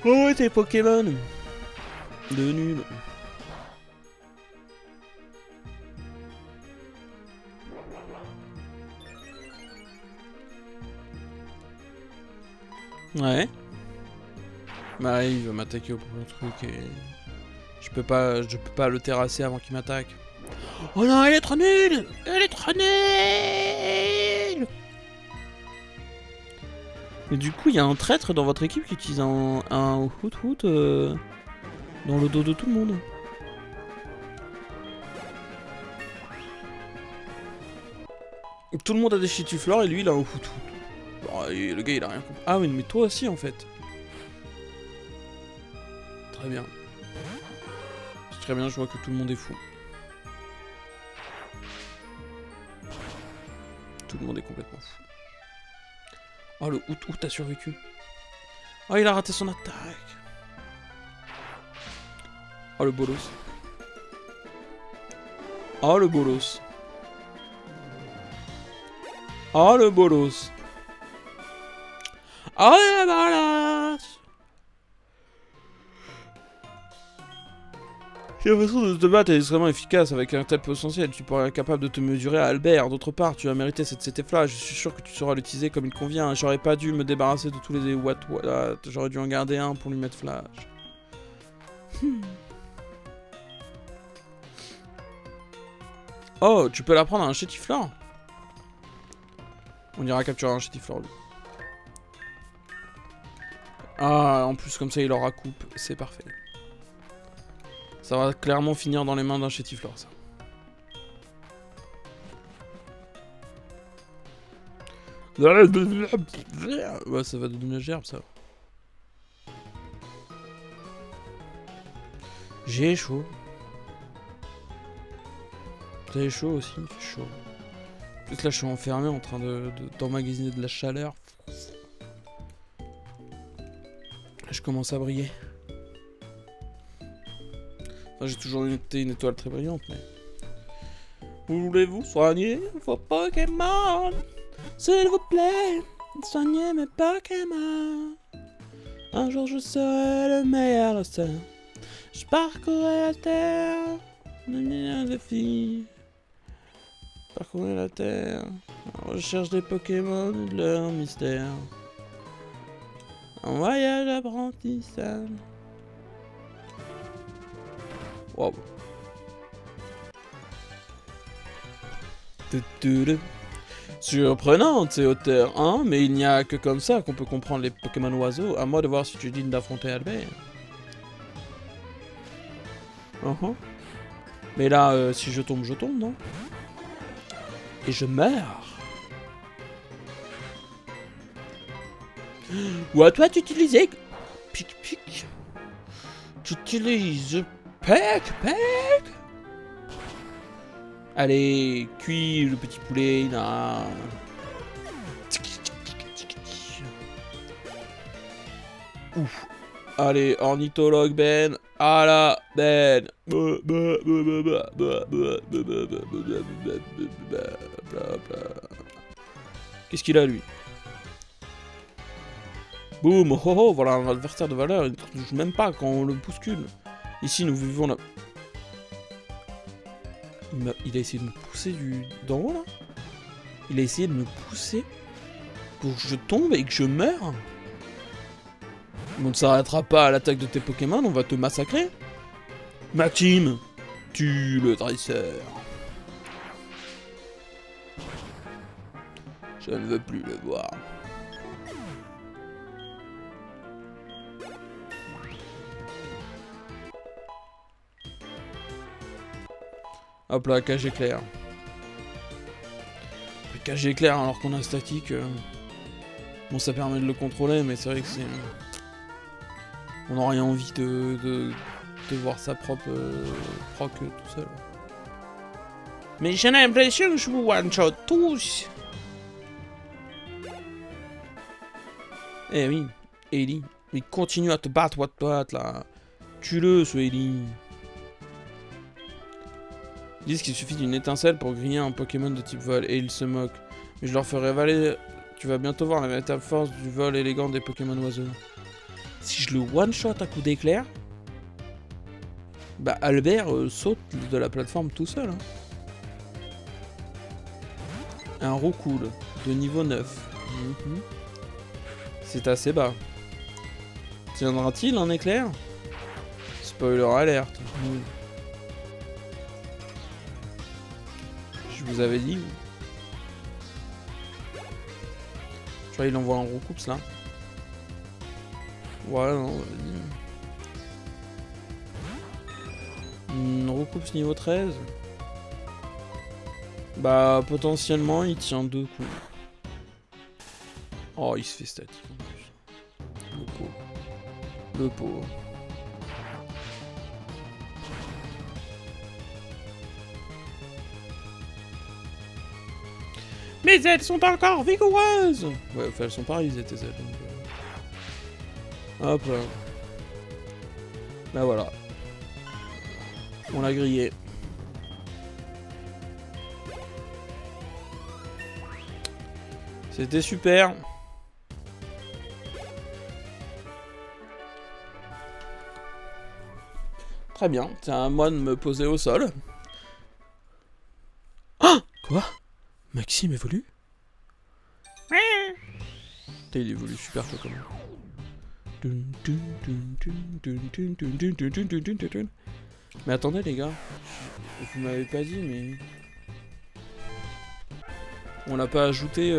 Oh, tes Pokémon de nul. Ouais. Bah il veut m'attaquer au premier truc et... Je peux pas le terrasser avant qu'il m'attaque. Oh non, elle est trop nulle! Elle est trop nulle! Et du coup, il y a un traître dans votre équipe qui utilise un hoot dans le dos de tout le monde. Tout le monde a des chétifleurs et lui il a un hoot. Bon, le gars il a rien compris. Ah oui, mais toi aussi en fait. Très bien. C'est très bien, je vois que tout le monde est fou. Tout le monde est complètement fou. Oh, le Hoot a survécu. Oh, il a raté son attaque. Oh, le bolos. Oh, le bolos. Oh, le bolos. Allez, voilà. J'ai l'impression de te battre est extrêmement efficace avec un tel potentiel. Tu pourrais être capable de te mesurer à Albert. D'autre part, tu as mérité cette efflat. Je suis sûr que tu sauras l'utiliser comme il convient. J'aurais pas dû me débarrasser de tous les what. J'aurais dû en garder un pour lui mettre flash. Oh, tu peux la prendre à un chétiflore. On ira capturer un chétiflore, lui. Ah, en plus, comme ça, il aura coupe. C'est parfait. Ça va clairement finir dans les mains d'un chétiflore, ça. Ouais, ça va devenir gerbe, ça. J'ai chaud. T'as chaud aussi, il fait chaud. En plus là, je suis enfermé en train d'emmagasiner de la chaleur. Je commence à briller. Enfin, j'ai toujours été une étoile très brillante, mais... Voulez-vous soigner vos Pokémon? S'il vous plaît, soignez mes Pokémon. Un jour je serai le meilleur seul. Je parcourrai la terre, de filles. Parcourir la terre, en recherche des Pokémon et de leur mystère. Un voyage d'apprentissage. Wow. Surprenante ces hauteurs, hein, mais il n'y a que comme ça qu'on peut comprendre les Pokémon oiseaux. À moi de voir si tu dignes d'affronter Albert. Mais là, si je tombe, non? Et je meurs. Ouais, toi, tu utilisais... Pic. Tu utilises... Pec. Allez, cuis le petit poulet, là. Ouf. Allez, ornithologue Ben. Ah là, Ben. Qu'est-ce qu'il a, lui? Boum, voilà un adversaire de valeur. Il ne touche même pas quand on le bouscule. Ici, nous vivons là. Il a essayé de me pousser d'en haut, là. Il a essayé de me pousser pour que je tombe et que je meure. On ne s'arrêtera pas à l'attaque de tes Pokémon, on va te massacrer. Ma team, tue le dresseur. Je ne veux plus le voir. Hop là, cage éclair. Cage éclair alors qu'on a statique. Bon, ça permet de le contrôler, mais c'est vrai que c'est... On n'aurait envie de voir sa propre proc tout seul. Mais j'ai l'impression que je vous one-shot tous. Eh oui, Ellie. Il continue à te battre, what là. Tue-le, ce Ellie. Ils disent qu'il suffit d'une étincelle pour griller un Pokémon de type vol, et ils se moquent. Mais je leur ferai avaler... Tu vas bientôt voir la véritable force du vol élégant des Pokémon oiseaux. Si je le one-shot à coup d'éclair... Bah Albert saute de la plateforme tout seul. Hein. Un Roucoule de niveau 9. C'est assez bas. Tiendra-t-il un éclair? Spoiler alerte. Je vous avais dit. Je crois qu'il envoie un Roucoups là. Ouais, non, vas-y. Roucoups niveau 13. Bah, potentiellement, il tient 2 coups. Oh, il se fait statique en plus. Le pauvre. Le pauvre. Mes ailes sont encore vigoureuses! Ouais, enfin, elles sont paralysées, tes ailes. Donc, hop là. Bah voilà. On l'a grillé. C'était super. Très bien, c'est à moi de me poser au sol. Ah! Quoi? Maxime évolue? Putain, il évolue super tôt quand même. Mais attendez les gars, vous m'avez pas dit mais... On l'a pas ajouté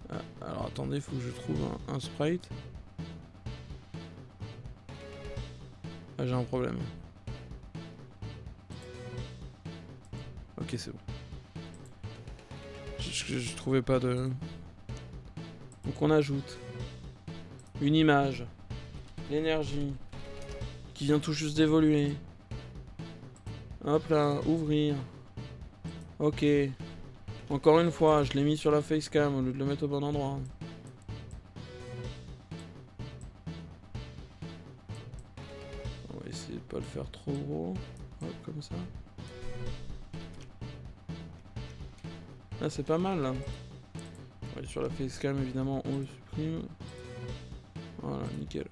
Ah, alors attendez, faut que je trouve un sprite. Ah, j'ai un problème. Ok, c'est bon. Je trouvais pas de... Donc on ajoute une image, l'énergie, qui vient tout juste d'évoluer. Hop là, ouvrir. Ok. Encore une fois, je l'ai mis sur la facecam au lieu de le mettre au bon endroit. On va essayer de pas le faire trop gros. Hop, comme ça. Là, c'est pas mal, là. On va aller sur la facecam, évidemment, on le supprime. Voilà, nickel.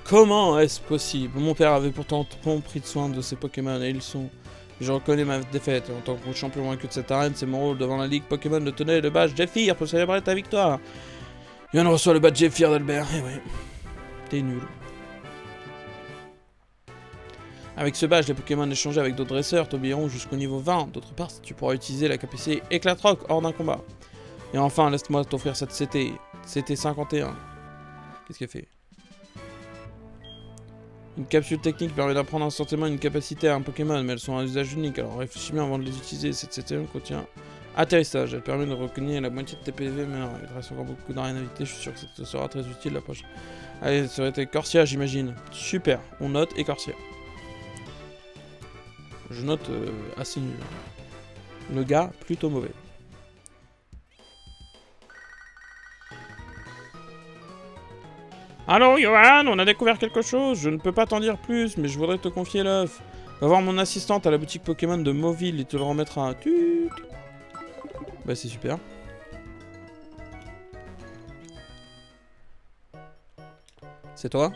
Comment est-ce possible? Mon père avait pourtant pris de soin de ses Pokémon et ils sont... Je reconnais ma défaite. En tant que champion vaincu de cette arène, c'est mon rôle devant la ligue Pokémon de tenir le badge Zephyr pour célébrer ta victoire. Yann reçoit le badge Zephyr d'Albert. Eh ouais. T'es nul. Avec ce badge, les Pokémon échangés avec d'autres dresseurs t'obéiront jusqu'au niveau 20. D'autre part, tu pourras utiliser la capacité Éclatroc hors d'un combat. Et enfin, laisse-moi t'offrir cette CT. CT 51. Qu'est-ce qu'elle fait? Une capsule technique permet d'apprendre instantanément une capacité à un Pokémon, mais elles sont à usage unique, alors réfléchis bien avant de les utiliser. Cette CT contient atterrissage, elle permet de reconnaître la moitié de tes PV, mais non, il reste encore beaucoup d'arènes à éviter, je suis sûr que ça sera très utile la prochaine. Allez, ça va être Corsia, j'imagine. Super, on note et Corsia. Je note assez nul. Le gars, plutôt mauvais. Allô, Johan, on a découvert quelque chose. Je ne peux pas t'en dire plus, mais je voudrais te confier l'œuf. Va voir mon assistante à la boutique Pokémon de Mauville et te le remettra. Tut. Bah, c'est super. C'est toi?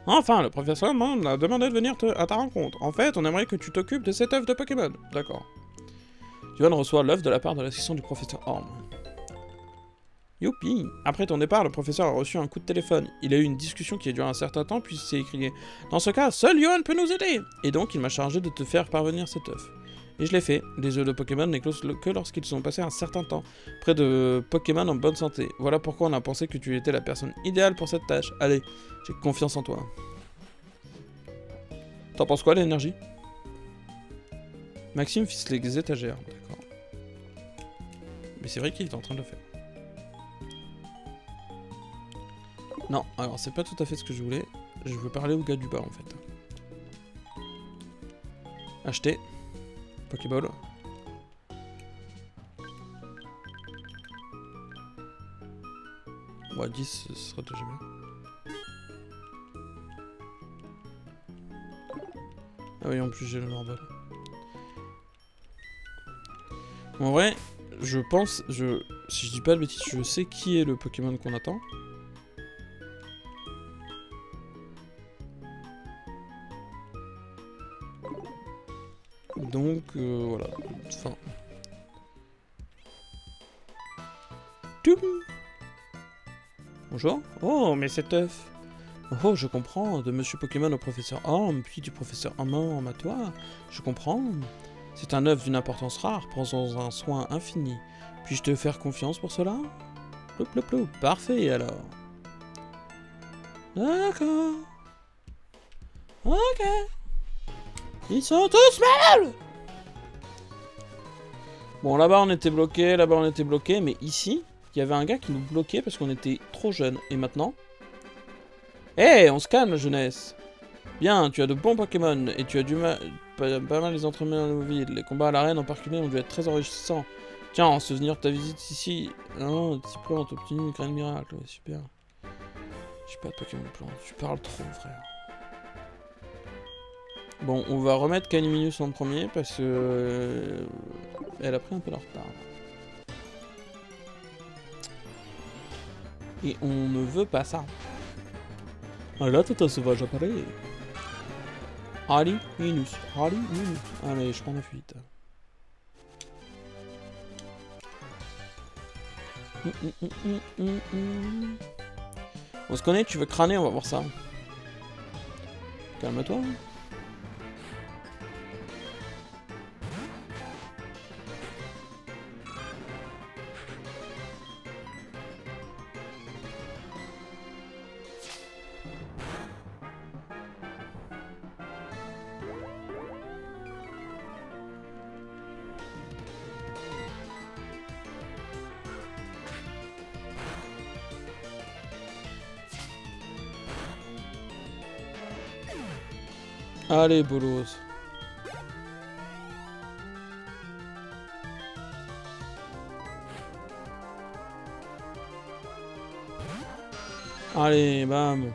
Enfin, le professeur m'a demandé de venir à ta rencontre. En fait, on aimerait que tu t'occupes de cette œuf de Pokémon. D'accord. Johan reçoit l'œuf de la part de l'assistant du professeur Orm. Youpi! Après ton départ, le professeur a reçu un coup de téléphone. Il a eu une discussion qui a duré un certain temps, puis il s'est écrié « Dans ce cas, seul Johan peut nous aider !» Et donc, il m'a chargé de te faire parvenir cet œuf. Et je l'ai fait. Les œufs de Pokémon n'éclosent que lorsqu'ils sont passés un certain temps près de Pokémon en bonne santé. Voilà pourquoi on a pensé que tu étais la personne idéale pour cette tâche. Allez, j'ai confiance en toi. T'en penses quoi, l'énergie? Maxime fixe les étagères. D'accord. Mais c'est vrai qu'il est en train de le faire. Non, alors c'est pas tout à fait ce que je voulais. Je veux parler au gars du bas en fait. Acheter. Pokéball. Bon, 10 ce sera déjà bien. Ah oui, en plus j'ai le normal. En vrai, je pense, si je dis pas de bêtises, je sais qui est le Pokémon qu'on attend. Donc, voilà. Enfin. Bonjour. Oh, mais cet œuf. Oh, je comprends. De Monsieur Pokémon au Professeur Orm, puis du Professeur Orm à toi. Je comprends. C'est un œuf d'une importance rare, prends-en un soin infini. Puis-je te faire confiance pour cela? Ploup, ploup, ploup. Parfait, alors. D'accord. Ok. Ils sont tous mal. Bon, là-bas on était bloqué, là-bas on était bloqué, mais ici, il y avait un gars qui nous bloquait parce qu'on était trop jeunes. Et maintenant... Hé, on se calme, jeunesse. Bien, tu as de bons Pokémon, et tu as pas mal les entraîner dans nos villes. Les combats à l'arène en particulier ont dû être très enrichissants. Tiens, en souvenir de ta visite ici... Non, petit plante, obtenu une graine miracle, ouais, super. J'ai pas de Pokémon plante, tu parles trop, frère. Bon, on va remettre Caniminus en premier parce que... elle a pris un peu de retard. Et on ne veut pas ça. Ah là, tata sauvage apparaît. Allez, minus. Allez, minus. Allez, je prends la fuite. On se connaît, tu veux crâner, on va voir ça. Calme-toi. Allez, bolos. Allez, bam.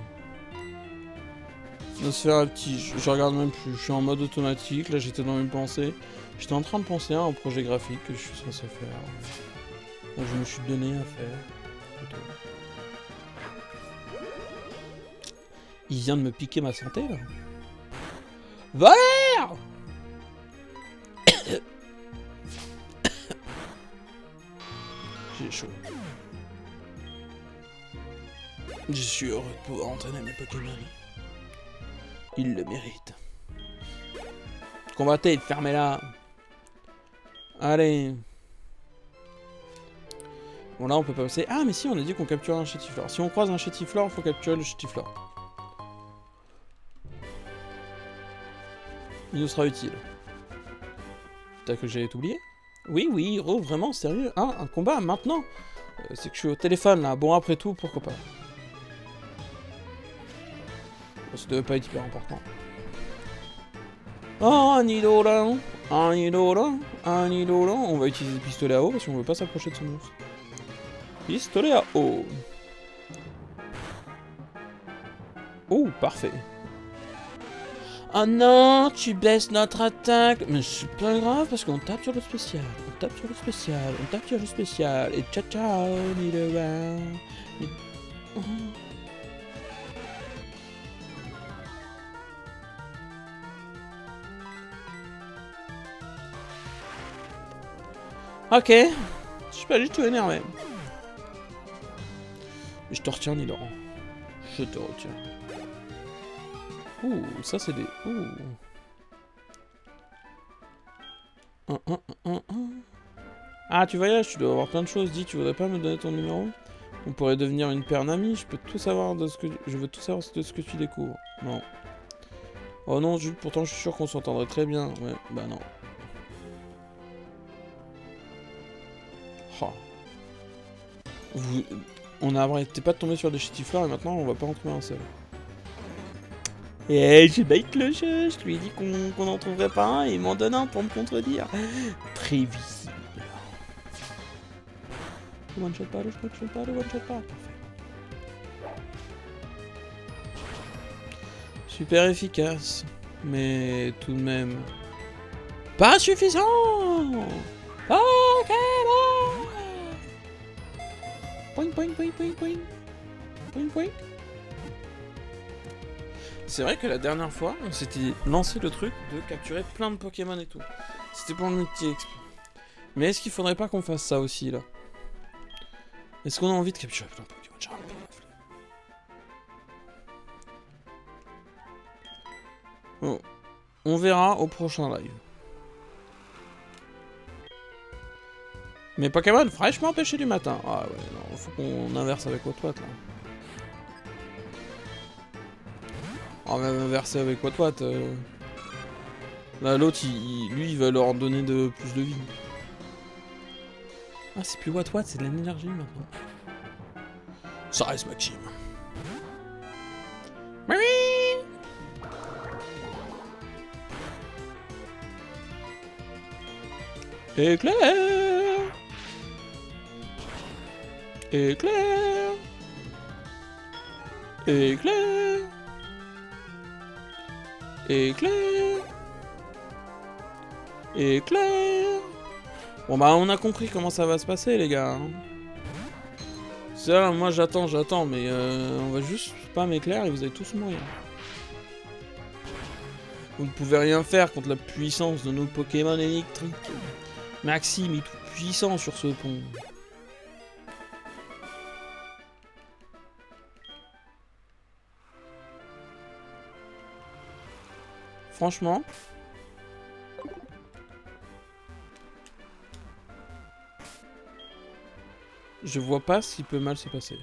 On va se faire un petit... Je regarde même plus, je suis en mode automatique, là j'étais dans mes pensées. J'étais en train de penser à un projet graphique que je suis censé faire. Donc je me suis donné à faire. Il vient de me piquer ma santé là. Valère! J'ai chaud. Je suis heureux de pouvoir entraîner mes Pokémon. Ils le méritent. Combattez, fermez-la. Allez. Bon là on peut pas passer. Ah mais si, on a dit qu'on capturait un Chétiflore. Si on croise un Chétiflore, faut capturer le Chétiflore. Il nous sera utile. T'as que j'allais t'oublier? Oui, oui, oh, vraiment, sérieux? Hein, un combat, maintenant? C'est que je suis au téléphone, là. Bon, après tout, pourquoi pas? Bon, ça devait pas être hyper important. Oh, un Nidoran! Un Nidoran! Un Nidoran! On va utiliser le pistolet à eau parce qu'on veut pas s'approcher de ce monstre. Pistolet à eau! Oh, parfait. Oh non, tu baisses notre attaque. Mais c'est pas grave parce qu'on tape sur le spécial. On tape sur le spécial. On tape sur le spécial. Et ciao ciao, Nidoran. Oh. Ok. Je suis pas du tout énervé. Mais je te retiens, Nidoran. Je te retiens. Ouh, ça c'est des... Ouh. Ah, tu voyages, tu dois avoir plein de choses. Dis, tu voudrais pas me donner ton numéro? On pourrait devenir une paire d'amis. Je peux tout savoir de ce que... Je veux tout savoir de ce que tu découvres. Non. Oh non, Jules, pourtant je suis sûr qu'on s'entendrait très bien. Ouais, bah non. Oh. On a arrêté pas de tomber sur des Chétiflores et maintenant on va pas en trouver un seul. Et j'ai bait le jeu, je lui ai dit qu'on en trouverait pas un et il m'en donne un pour me contredire. Très visible. Le one shot pas, le one shot pas, le one shot pas. Parfait. Super efficace, mais tout de même pas suffisant. Pokémon. Point, point, point, point, point. Point, point. C'est vrai que la dernière fois, on s'était lancé le truc de capturer plein de Pokémon et tout. C'était pour le multi-exp. Mais est-ce qu'il faudrait pas qu'on fasse ça aussi, là? Est-ce qu'on a envie de capturer plein de Pokémon? J'ai un peu la flemme. Bon. On verra au prochain live. Mais Pokémon fraîchement pêché du matin. Ah ouais, non, faut qu'on inverse avec Watwat, là. On va inverser avec Watwat. Là, l'autre, lui, il va leur donner plus de vie. Ah, c'est plus Watwat, c'est de l'énergie maintenant. Ça reste Maxime. Éclair. Éclair. Éclair. Éclair. Éclair. Bon bah on a compris comment ça va se passer les gars. Ça, moi j'attends, mais on va juste pas m'éclairer et vous allez tous mourir. Vous ne pouvez rien faire contre la puissance de nos Pokémon électriques. Maxime est tout puissant sur ce pont. Franchement... je vois pas ce qui peut mal se passer.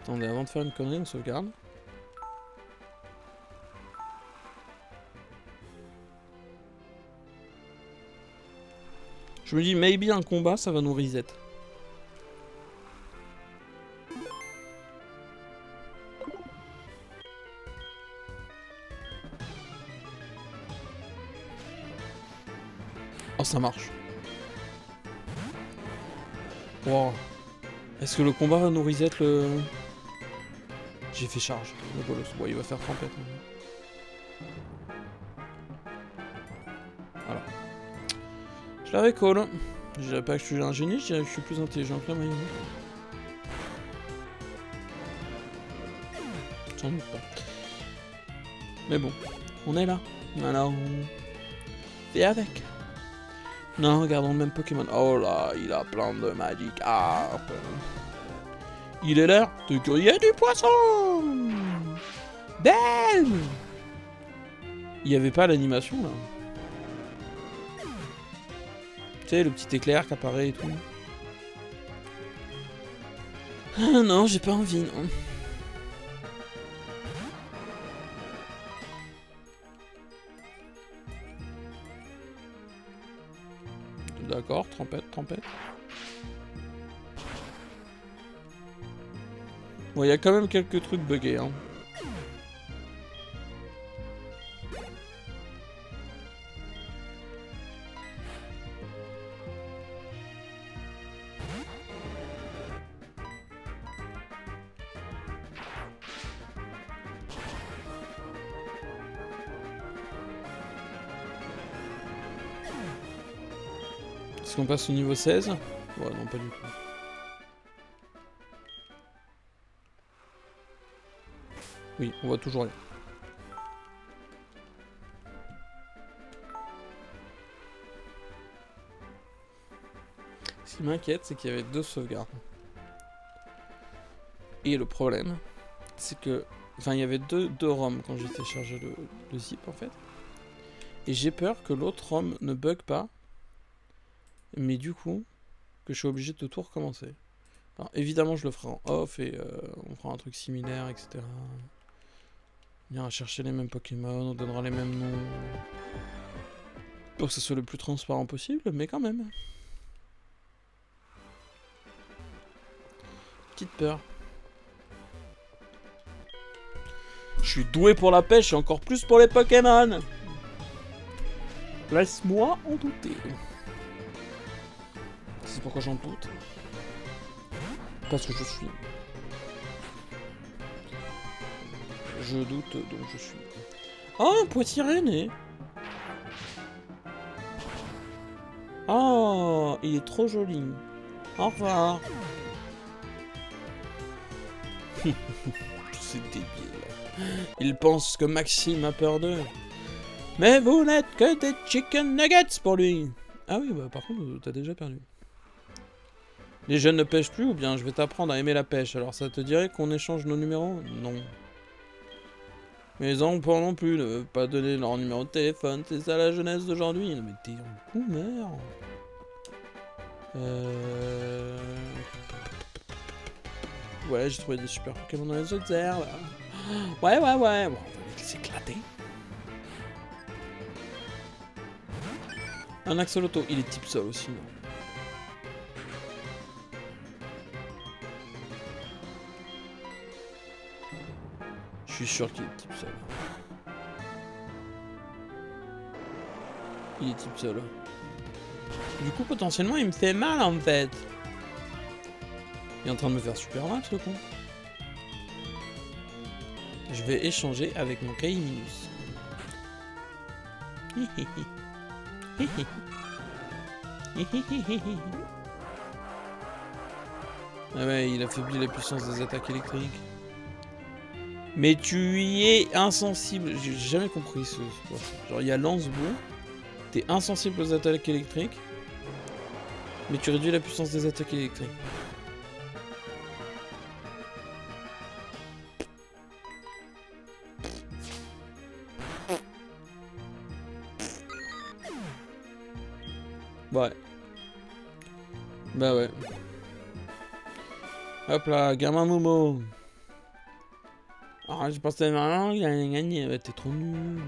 Attendez, avant de faire une connerie, on sauvegarde. Je me dis, maybe un combat, ça va nous reset. Oh, ça marche. Wow. Est-ce que le combat va nous reset le... J'ai fait charge. Le bolos. Bon, il va faire tempête. Voilà. Je l'avais call. Je dirais pas que je suis un génie, je dirais que je suis plus intelligent que la moyenne. Sans doute pas. Mais bon, on est là. Alors, on fait avec. Non, regardons le même Pokémon. Oh là, il a plein de Magikarp. Il est l'heure de griller du poisson. Bam. Il y avait pas l'animation là. Tu sais, le petit éclair qui apparaît et tout. Ah non, j'ai pas envie, non. D'accord, tempête. Bon, il y a quand même quelques trucs buggés, hein. Est-ce qu'on passe au niveau 16? Ouais, non, pas du tout. Oui, on voit toujours rien. Ce qui m'inquiète, c'est qu'il y avait 2 sauvegardes. Et le problème, c'est que... Enfin, il y avait deux ROM quand j'ai téléchargé le zip, en fait. Et j'ai peur que l'autre ROM ne bug pas. Mais du coup, que je suis obligé de tout recommencer. Alors, évidemment, je le ferai en off et on fera un truc similaire, etc. On ira chercher les mêmes Pokémon, on donnera les mêmes noms. Pour que ce soit le plus transparent possible, mais quand même. Petite peur. Je suis doué pour la pêche et encore plus pour les Pokémon. Laisse-moi en douter. C'est pourquoi j'en doute. Parce que je suis. Je doute, donc je suis. Oh, un Poitiers-Rennais. Oh, il est trop joli. Au revoir. C'est débile. Il pense que Maxime a peur d'eux. Mais vous n'êtes que des chicken nuggets pour lui. Ah oui, bah par contre, t'as déjà perdu. Les jeunes ne pêchent plus ou bien je vais t'apprendre à aimer la pêche. Alors ça te dirait qu'on échange nos numéros? Non. Mais les enfants non plus ne veulent pas donner leur numéro de téléphone. C'est ça la jeunesse d'aujourd'hui. Mais t'es un boomer. Ouais, j'ai trouvé des super Pokémon dans les autres herbes. Ouais. Bon, on va les s'éclater. Un Axolotl, il est type sol aussi, non? Je suis sûr qu'il est type sol. Il est type sol. Du coup, potentiellement, il me fait mal en fait. Il est en train de me faire super mal ce con. Je vais échanger avec mon Kaiminus. Ah ouais, il affaiblit la puissance des attaques électriques. Mais tu y es insensible. J'ai jamais compris ce sport. Genre, il y a lance-boue. T'es insensible aux attaques électriques. Mais tu réduis la puissance des attaques électriques. Ouais. Bah ouais. Hop là, gamin Momo. Ah, je pensais vraiment qu'il allait gagner. Ouais, t'es trop nul.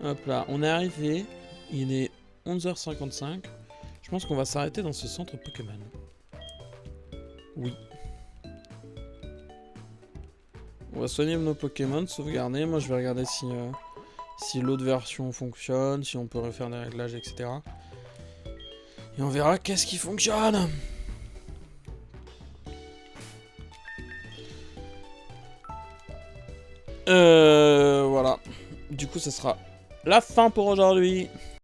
Hop là, on est arrivé. Il est 11h55. Je pense qu'on va s'arrêter dans ce centre Pokémon. Oui. On va soigner nos Pokémon, sauvegarder. Moi, je vais regarder si l'autre version fonctionne, si on peut refaire des réglages, etc. Et on verra qu'est-ce qui fonctionne. Voilà. Du coup, ça sera la fin pour aujourd'hui.